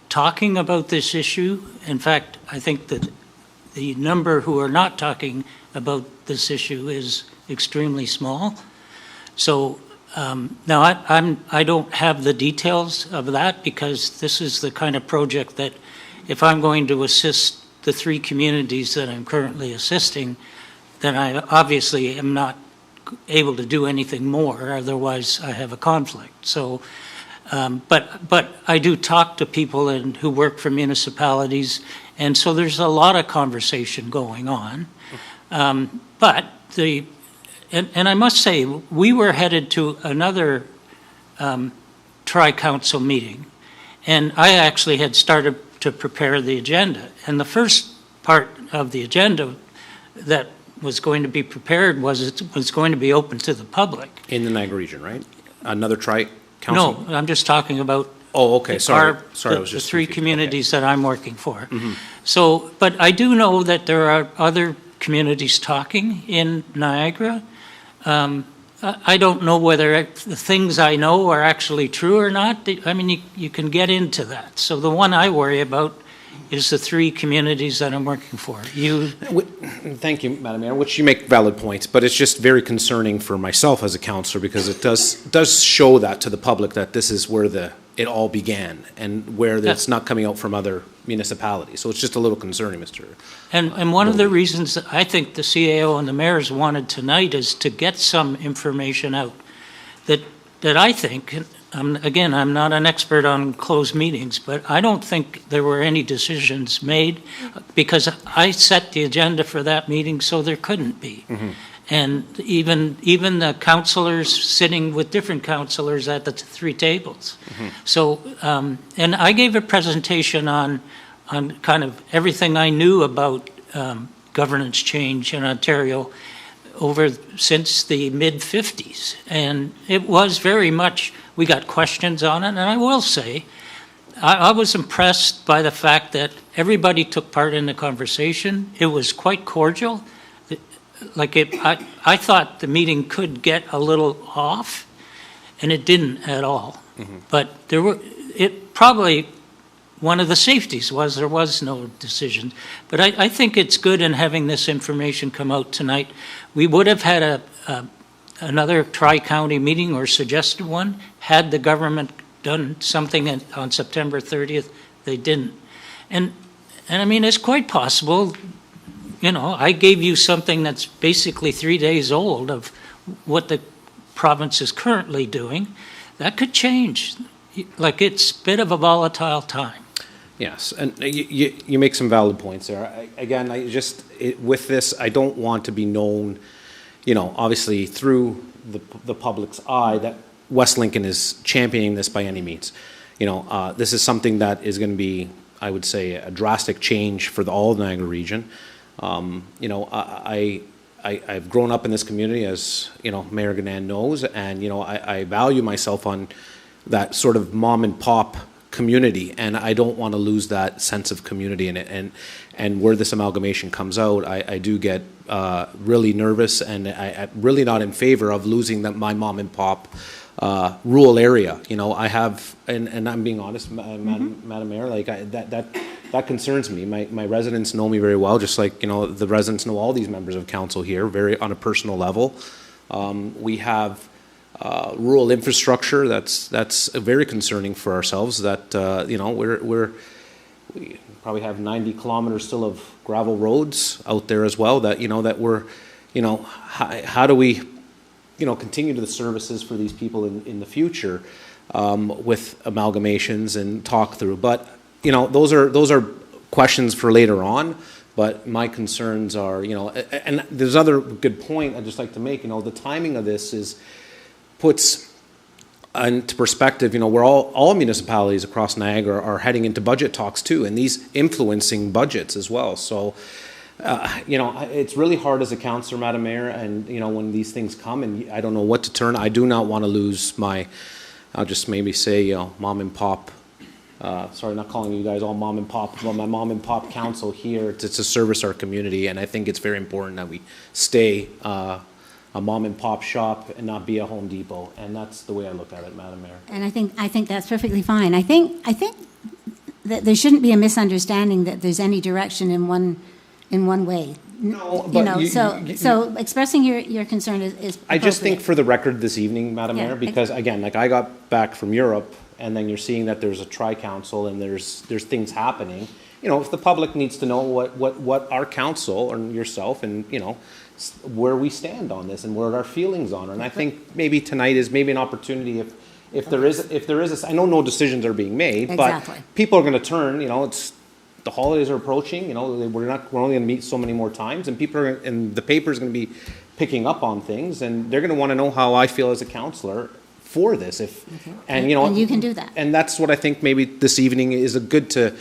talking about this issue. In fact, I think that the number who are not talking about this issue is extremely small. So now I don't have the details of that, because this is the kind of project that if I'm going to assist the 3 communities that I'm currently assisting, then I obviously am not able to do anything more, otherwise I have a conflict. So, but I do talk to people who work for municipalities, and so there's a lot of conversation going on. But and I must say, we were headed to another tri-council meeting, and I actually had started to prepare the agenda. And the first part of the agenda that was going to be prepared was it was going to be open to the public. In the Niagara region, right? Another tri-council? No, I'm just talking about Oh, okay, sorry. our, Sorry, I the was just 3 confused. communities that I'm working for. So, but I do know that there are other communities talking in Niagara. I don't know whether the things I know are actually true or not. I mean, you can get into that. So the one I worry about is the 3 communities that I'm working for. Thank you, Madam Mayor, which you make valid points, but it's just very concerning for myself as a councillor, because it does show that to the public that this is where it all began, and where it's not coming out from other municipalities. So it's just a little concerning, Mr. And one of the reasons that I think the CAO and the mayors wanted tonight is to get some information out that I think, again, I'm not an expert on closed meetings, but I don't think there were any decisions made, because I set the agenda for that meeting, so there couldn't be. And even the councillors sitting with different councillors at the 3 tables. So, and I gave a presentation on kind of everything I knew about governance change in Ontario since the mid-50s. And it was very much, we got questions on it, and I will say, I was impressed by the fact that everybody took part in the conversation. It was quite cordial. Like I thought the meeting could get a little off, and it didn't at all. But probably one of the safeties was there was no decision. But I think it's good in having this information come out tonight. We would have had another tri-county meeting, or suggested one, had the government done something on September 30th. They didn't. And I mean, it's quite possible. You know, I gave you something that's basically 3 days old of what the province is currently doing. That could change. Like, it's a bit of a volatile time. Yes, and you make some valid points there. Again, with this, I don't want to be known, you know, obviously through the public's eye, that West Lincoln is championing this by any means. You know, this is something that is going to be, I would say, a drastic change for all of the Niagara region. You know, I've grown up in this community, as, you know, Mayor Ganand knows, and, you know, I value myself on that sort of mom and pop community, and I don't want to lose that sense of community in it. And where this amalgamation comes out, I do get really nervous, and I'm really not in favor of losing my mom and pop rural area. You know, I have, and I'm being honest, Madam Mayor, like that concerns me. My residents know me very well, just like, you know, the residents know all these members of council here, very on a personal level. We have rural infrastructure that's very concerning for ourselves. That you know, we probably have 90 kilometers still of gravel roads out there as well. That, you know, that we're, you know, how do we, you know, continue to the services for these people in the future with amalgamations and talk through. But, you know, those are questions for later on. But my concerns are, you know, and there's other good point I'd just like to make. You know, the timing of this puts into perspective, you know, where all municipalities across Niagara are heading into budget talks too, and these influencing budgets as well. So, you know, it's really hard as a councillor, Madam Mayor, and, you know, when these things come and I don't know what to turn, I do not want to lose I'll just maybe say, you know, mom and pop, sorry, not calling you guys all mom and pop, but my mom and pop council here to service our community. And I think it's very important that we stay a mom and pop shop and not be a Home Depot. And that's the way I look at it, Madam Mayor. And I think that's perfectly fine. I think that there shouldn't be a misunderstanding that there's any direction in one way. No, You but know, so expressing your concern is I just think appropriate. for the record this evening, Madam Yeah, Mayor, because again, like I got back from Europe and then you're seeing that there's a tri-council and there's things happening. You know, if the public needs to know what our council or yourself and, you know, where we stand on this and what our feelings on it. And I think maybe tonight is maybe an opportunity if there is I know no decisions are being made, Exactly. but people are gonna turn, you know, it's, the holidays are approaching, you know, we're only gonna meet so many more times and and the paper's gonna be picking up on things and they're gonna wanna know how I feel as a councillor for this and you know. And you can do that. And that's what I think maybe this evening is a good to,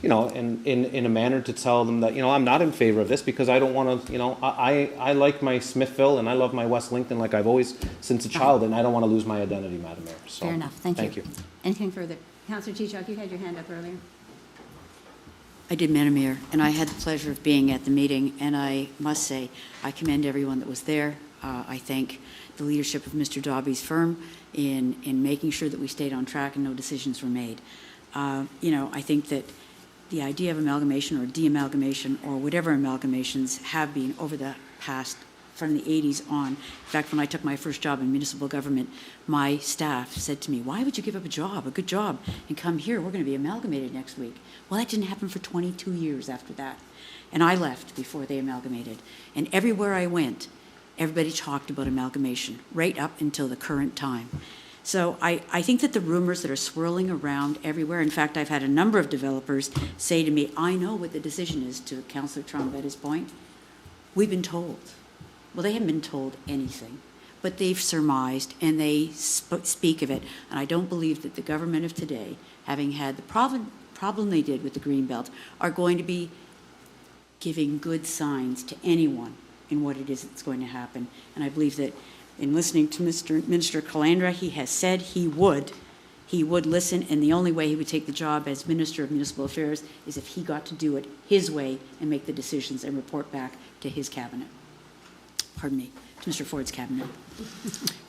you know, in a manner to tell them that, you know, I'm not in favor of this because I don't wanna, you know, I like my Smithville and I love my West Lincoln like I've always, since a child, and I don't wanna lose my identity, Madam Mayor, so. Fair enough, thank you. Thank you. Anything further? Councillor Chichok, you had your hand up earlier. I did, Madam Mayor, and I had the pleasure of being at the meeting, and I must say, I commend everyone that was there. I thank the leadership of Mr. Dobby's firm in making sure that we stayed on track and no decisions were made. You know, I think that the idea of amalgamation or de-amalgamation or whatever amalgamations have been over the past, from the 80s on. In fact, when I took my first job in municipal government, my staff said to me, why would you give up a good job, and come here? We're going to be amalgamated next week. Well, that didn't happen for 22 years after that. And I left before they amalgamated. And everywhere I went, everybody talked about amalgamation, right up until the current time. So I think that the rumors that are swirling around everywhere, in fact, I've had a number of developers say to me, I know what the decision is, to Councillor Trombetta's point. We've been told. Well, they haven't been told anything, but they've surmised and they speak of it. And I don't believe that the government of today, having had the problem they did with the Greenbelt, are going to be giving good signs to anyone in what it is that's going to happen. And I believe that in listening to Minister Calandra, he has said he would listen, and the only way he would take the job as Minister of Municipal Affairs is if he got to do it his way and make the decisions and report back to his cabinet. Pardon me, to Mr. Ford's cabinet.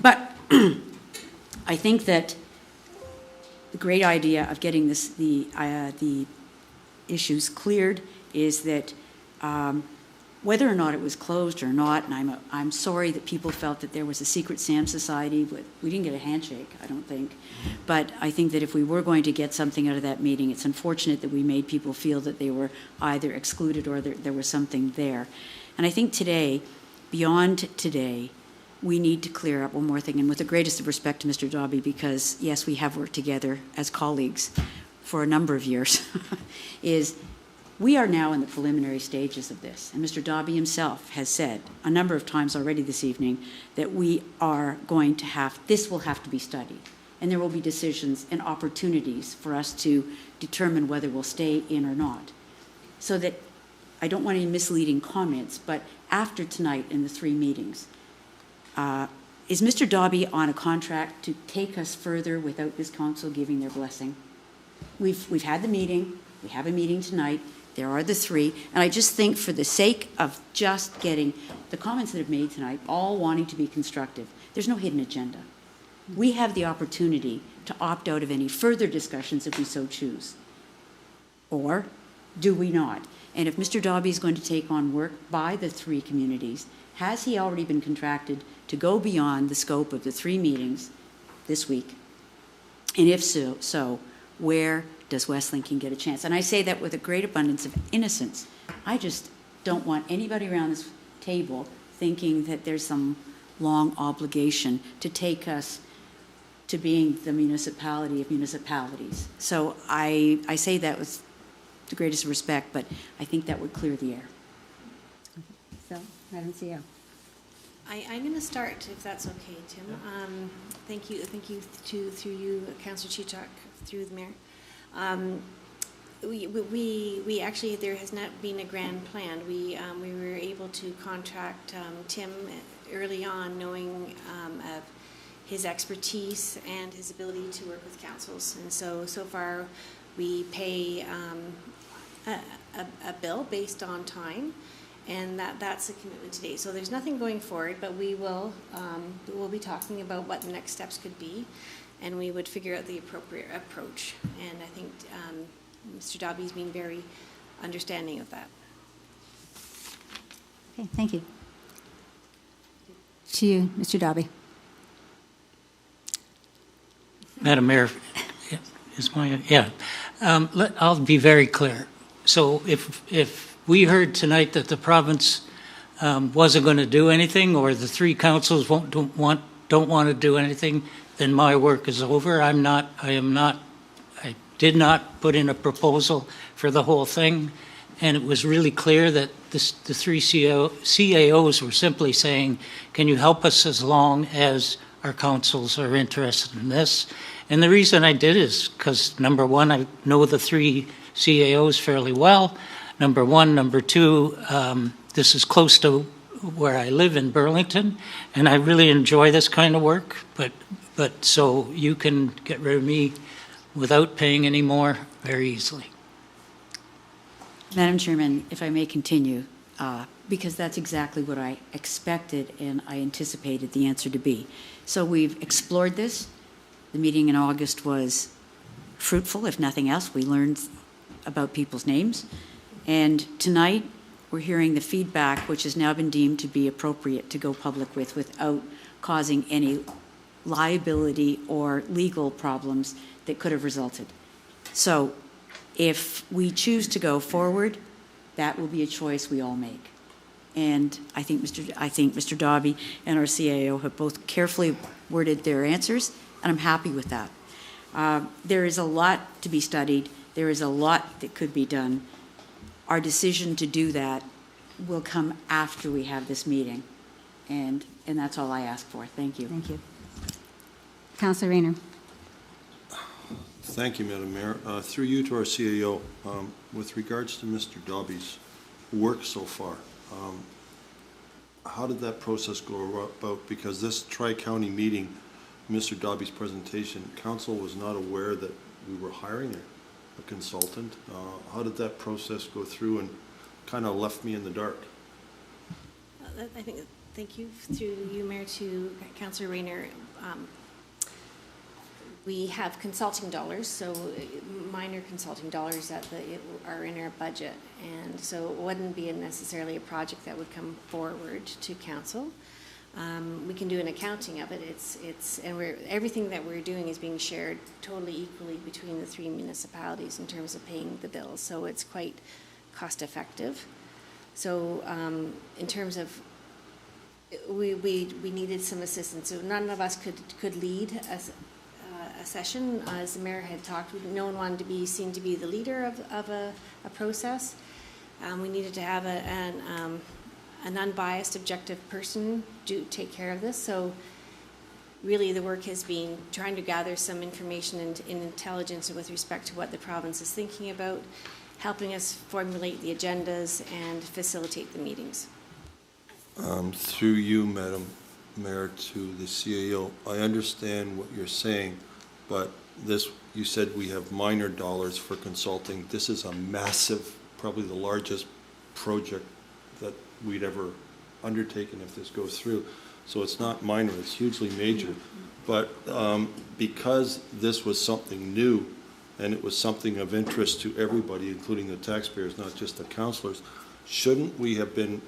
But I think that the great idea of getting the issues cleared is that whether or not it was closed or not, and I'm sorry that people felt that there was a secret Sam Society, but we didn't get a handshake, I don't think. But I think that if we were going to get something out of that meeting, it's unfortunate that we made people feel that they were either excluded or there was something there. And I think today, beyond today, we need to clear up one more thing, and with the greatest of respect to Mr. Dobby, because yes, we have worked together as colleagues for a number of years, is we are now in the preliminary stages of this. And Mr. Dobby himself has said a number of times already this evening that we are going to this will have to be studied. And there will be decisions and opportunities for us to determine whether we'll stay in or not. So that I don't want any misleading comments, but after tonight in the 3 meetings, is Mr. Dobby on a contract to take us further without this council giving their blessing? We've had the meeting, we have a meeting tonight, there are the 3, and I just think for the sake of just getting the comments that have made tonight, all wanting to be constructive, there's no hidden agenda. We have the opportunity to opt out of any further discussions if we so choose. Or do we not? And if Mr. Dobby is going to take on work by the 3 communities, has he already been contracted to go beyond the scope of the 3 meetings this week? And if so, where does West Lincoln get a chance? And I say that with a great abundance of innocence. I just don't want anybody around this table thinking that there's some long obligation to take us to being the municipality of municipalities. So I say that with the greatest respect, but I think that would clear the air. So, Madam CEO. I'm going to start, if that's okay, Tim. Thank you through you, Councillor Chichok, through the mayor. We actually, there has not been a grand plan. We were able to contract Tim early on, knowing of his expertise and his ability to work with councils. And so far, we pay a bill based on time, And that's the commitment today. So there's nothing going forward, but we'll be talking about what the next steps could be, and we would figure out the appropriate approach. And I think Mr. Dobby's been very understanding of that. Okay, thank you. To you, Mr. Dobby. Madam Mayor, I'll be very clear. So if we heard tonight that the province wasn't going to do anything, or the three councils don't want to do anything, then my work is over. I did not put in a proposal for the whole thing, and it was really clear that the three CAOs were simply saying, can you help us as long as our councils are interested in this? And the reason I did is because, number one, I know the three CAOs fairly well. Number one. Number two, this is close to where I live in Burlington, and I really enjoy this kind of work, but so you can get rid of me without paying any more very easily. Madam Chairman, if I may continue, because that's exactly what I expected and I anticipated the answer to be. So we've explored this. The meeting in August was fruitful, if nothing else. We learned about people's names. And tonight, we're hearing the feedback, which has now been deemed to be appropriate to go public with without causing any liability or legal problems that could have resulted. So if we choose to go forward, that will be a choice we all make. And I think Mr. Dobby and our CAO have both carefully worded their answers, and I'm happy with that. There is a lot to be studied. There is a lot that could be done. Our decision to do that will come after we have this meeting, and that's all I ask for. Thank you. Thank you. Councillor Rayner. Thank you, Madam Mayor. Through you to our CAO, with regards to Mr. Dobby's work so far, how did that process go about? Because this tri-county meeting, Mr. Dobby's presentation, council was not aware that we were hiring a consultant. How did that process go through, and kind of left me in the dark? I think, thank you, through you, Mayor, to Councillor Rayner. We have consulting dollars, so minor consulting dollars that are in our budget, and so it wouldn't be necessarily a project that would come forward to council. We can do an accounting of it. Everything that we're doing is being shared totally equally between the three municipalities in terms of paying the bills, so it's quite cost effective. So in terms of we needed some assistance, so none of us could lead a session. As the mayor had talked, no one wanted to be seen to be the leader of a process. We needed to have an unbiased, objective person to take care of this. So really the work has been trying to gather some information and intelligence with respect to what the province is thinking about, helping us formulate the agendas and facilitate the meetings. Through you, Madam Mayor, to the CAO, I understand what you're saying, but this, you said we have minor dollars for consulting. This is a massive, probably the largest project that we'd ever undertaken if this goes through. So it's not minor, it's hugely major. But because this was something new, and it was something of interest to everybody, including the taxpayers, not just the councillors, shouldn't we have been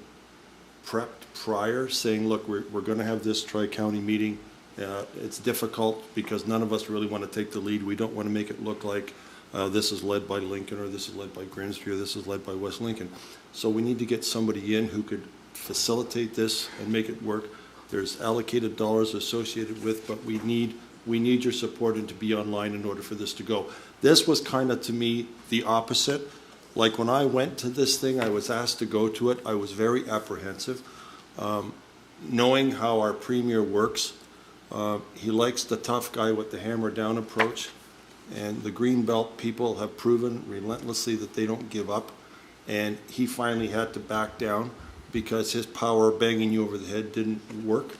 prepped prior, saying, look, we're going to have this tri-county meeting. It's difficult because none of us really want to take the lead. We don't want to make it look like this is led by Lincoln, or this is led by Grimsby, or this is led by West Lincoln. So we need to get somebody in who could facilitate this and make it work. There's allocated dollars associated with, but we need your support and to be online in order for this to go. This was kind of, to me, the opposite. Like when I went to this thing, I was asked to go to it. I was very apprehensive. Knowing how our premier works, he likes the tough guy with the hammer down approach. And the Greenbelt people have proven relentlessly that they don't give up. And he finally had to back down because his power banging you over the head didn't work.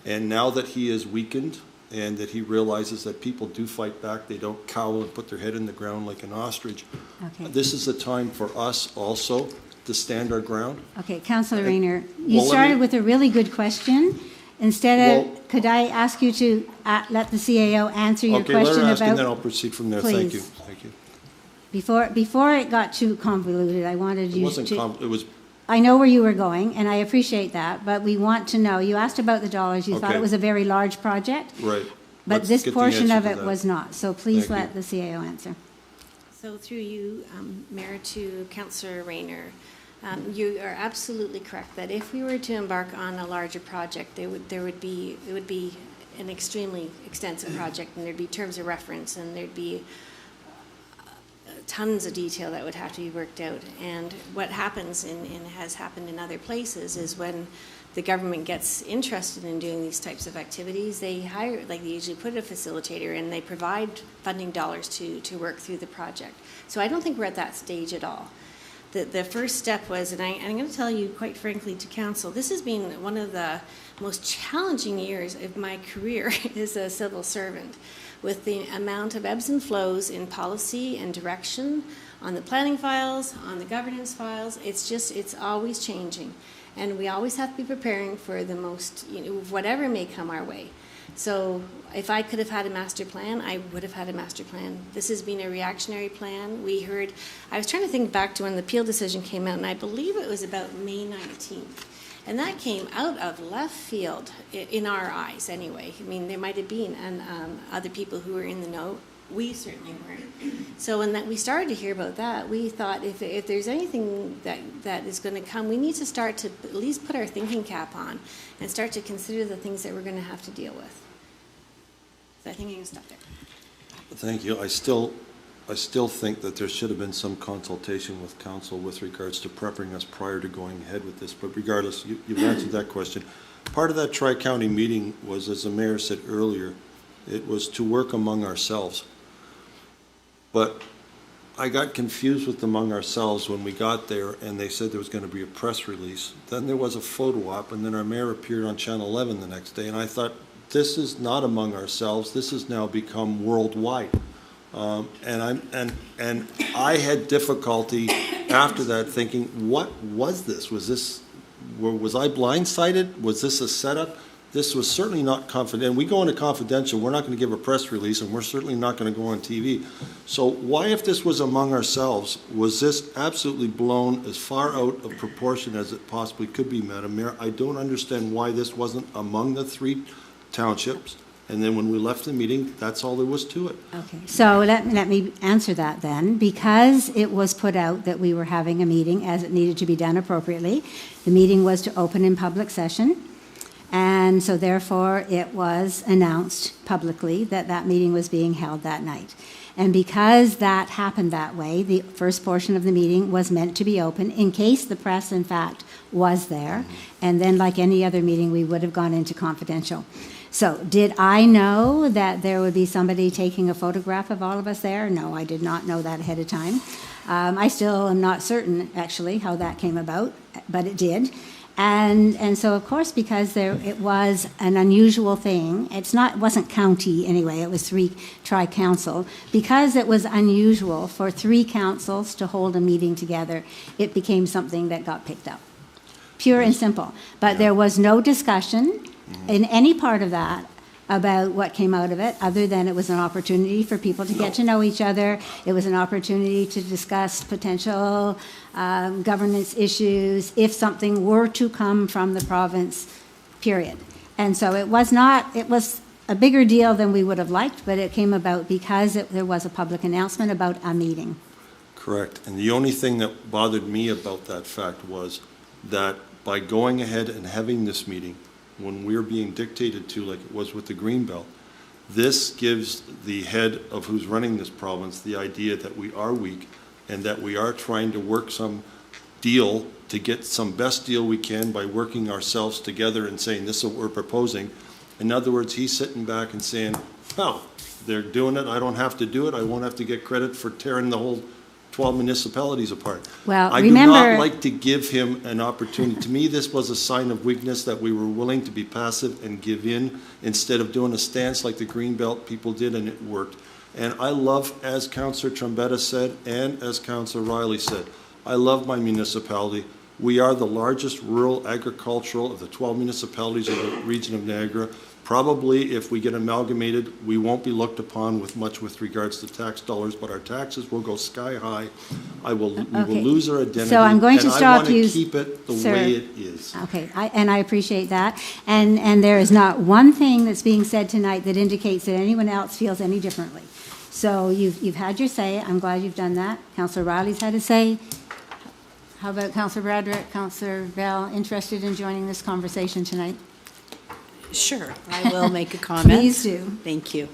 And now that he is weakened and that he realizes that people do fight back, they don't cower and put their head in the ground like an ostrich. Okay. This is a time for us also to stand our ground. Okay, Councillor Rayner, you well, let started me- with a really good question. Instead Well- of, could I ask you to let the CAO answer your Okay, let question her ask, and then about, I'll proceed from there. Thank you. Please. Thank you. before it got too convoluted, I wanted It you wasn't, to. it was, I know where you were going, and I appreciate that, but we want to know, you asked about the dollars, you thought Okay. it was a very large project, right. but Let's this get the portion answer of to it that. was not, so please Thank let the CAO answer. So through you, Mayor, to Councillor Rayner, you are absolutely correct that if we were to embark on a larger project, it would be an extremely extensive project, and there'd be terms of reference, and there'd be tons of detail that would have to be worked out. And what happens and has happened in other places is when the government gets interested in doing these types of activities, they hire, like they usually put a facilitator and they provide funding dollars to work through the project. So I don't think we're at that stage at all. The first step was, and I'm going to tell you quite frankly to council, this has been one of the most challenging years of my career as a civil servant, with the amount of ebbs and flows in policy and direction on the planning files, on the governance files. It's always changing. And we always have to be preparing for the most, whatever may come our way. So if I could have had a master plan, I would have had a master plan. This has been a reactionary plan. I was trying to think back to when the Peel decision came out, and I believe it was about May 19th. And that came out of left field, in our eyes anyway. I mean, there might have been other people who were in the know. We certainly weren't. So when we started to hear about that, we thought if there's anything that is going to come, we need to start to at least put our thinking cap on and start to consider the things that we're going to have to deal with. So I think I'm going to stop there. Thank you. I still think that there should have been some consultation with council with regards to prepping us prior to going ahead with this. But regardless, you've answered that question. Part of that Tri-County meeting was, as the mayor said earlier, it was to work among ourselves. But I got confused with among ourselves when we got there and they said there was going to be a press release. Then there was a photo op, and then our mayor appeared on Channel 11 the next day. And I thought, this is not among ourselves. This has now become worldwide. And I had difficulty after that thinking, what was this? Was I blindsided? Was this a setup? This was certainly not confidential. We go into confidential, we're not going to give a press release, and we're certainly not going to go on TV. So why, if this was among ourselves, was this absolutely blown as far out of proportion as it possibly could be, Madam Mayor? I don't understand why this wasn't among the 3 townships. And then when we left the meeting, that's all there was to it. Okay, so let me answer that then. Because it was put out that we were having a meeting as it needed to be done appropriately, the meeting was to open in public session. And so therefore, it was announced publicly that that meeting was being held that night. And because that happened that way, the first portion of the meeting was meant to be open in case the press, in fact, was there. And then, like any other meeting, we would have gone into confidential. So did I know that there would be somebody taking a photograph of all of us there? No, I did not know that ahead of time. I still am not certain, actually, how that came about, but it did. And so, of course, because it was an unusual thing, it wasn't county anyway, it was 3 tri-council. Because it was unusual for 3 councils to hold a meeting together, it became something that got picked up. Pure and simple. But there was no discussion in any part of that about what came out of it, other than it was an opportunity for people to get to know each other. It was an opportunity to discuss potential governance issues if something were to come from the province, period. And so it was a bigger deal than we would have liked, but it came about because there was a public announcement about a meeting. Correct. And the only thing that bothered me about that fact was that by going ahead and having this meeting, when we're being dictated to, like it was with the Greenbelt, this gives the head of who's running this province the idea that we are weak and that we are trying to work some deal to get some best deal we can by working ourselves together and saying, this is what we're proposing. In other words, he's sitting back and saying, well, they're doing it, I don't have to do it, I won't have to get credit for tearing the whole 12 municipalities apart. Well, I remember, do not like to give him an opportunity. To me, this was a sign of weakness that we were willing to be passive and give in instead of doing a stance like the Greenbelt people did, and it worked. And I love, as Councillor Trombetta said, and as Councillor Riley said, I love my municipality. We are the largest rural agricultural of the 12 municipalities of the region of Niagara. Probably, if we get amalgamated, we won't be looked upon with much with regards to tax dollars, but our taxes will go sky high. We will Okay. lose our identity. So I'm going to And I stop want to you, keep it the sir. way it is. Okay, and I appreciate that. And there is not one thing that's being said tonight that indicates that anyone else feels any differently. So you've had your say. I'm glad you've done that. Councillor Riley's had a say. How about Councillor Bradrick, Councillor Bell, interested in joining this conversation tonight? Sure, I will make a comment. Please do. Thank you.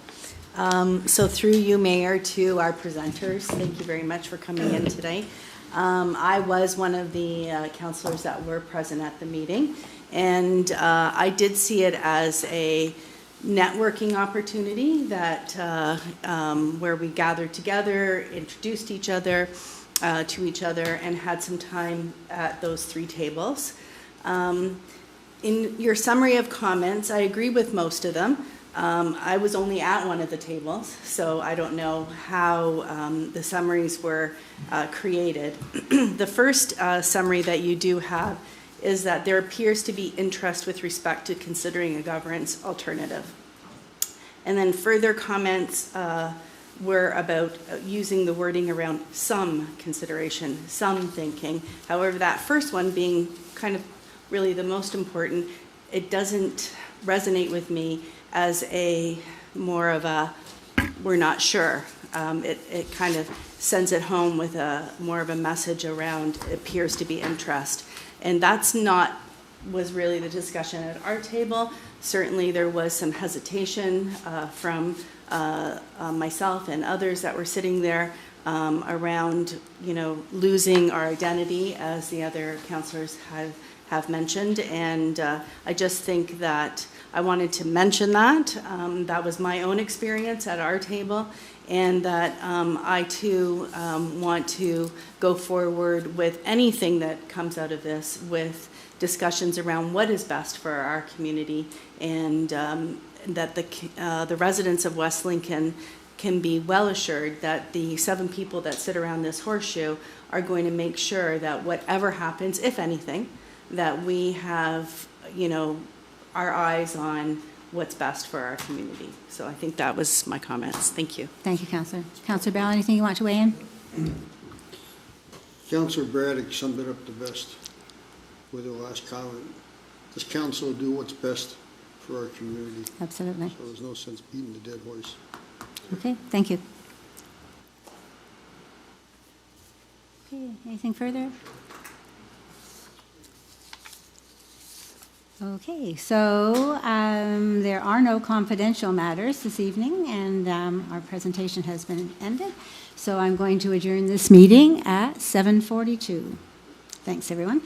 So through you, Mayor, to our presenters, thank you very much for coming in today. I was one of the councillors that were present at the meeting, and I did see it as a networking opportunity that where we gathered together, introduced each other to each other, and had some time at those three tables. In your summary of comments, I agree with most of them. I was only at one of the tables, so I don't know how the summaries were created. The first summary that you do have is that there appears to be interest with respect to considering a governance alternative. And then further comments were about using the wording around some consideration, some thinking. However, that first one being kind of really the most important, it doesn't resonate with me as a more of a we're not sure. It kind of sends it home with a more of a message around appears to be interest. And that's not was really the discussion at our table. Certainly there was some hesitation from myself and others that were sitting there around, losing our identity, as the other councillors have mentioned. And I just think that I wanted to mention that. That was my own experience at our table, and that I too want to go forward with anything that comes out of this with discussions around what is best for our community, and that the residents of West Lincoln can be well assured that the 7 people that sit around this horseshoe are going to make sure that whatever happens, if anything, that we have, our eyes on what's best for our community. So I think that was my comments. Thank you. Thank you, Councillor. Councillor Bell, anything you want to weigh in? Councillor Braddock summed it up the best with the last comment. This council will do what's best for our community. Absolutely. So there's no sense beating the dead horse. Okay, thank you. Okay, anything further? Okay, so there are no confidential matters this evening, and our presentation has been ended. So I'm going to adjourn this meeting at 7:42. Thanks, everyone.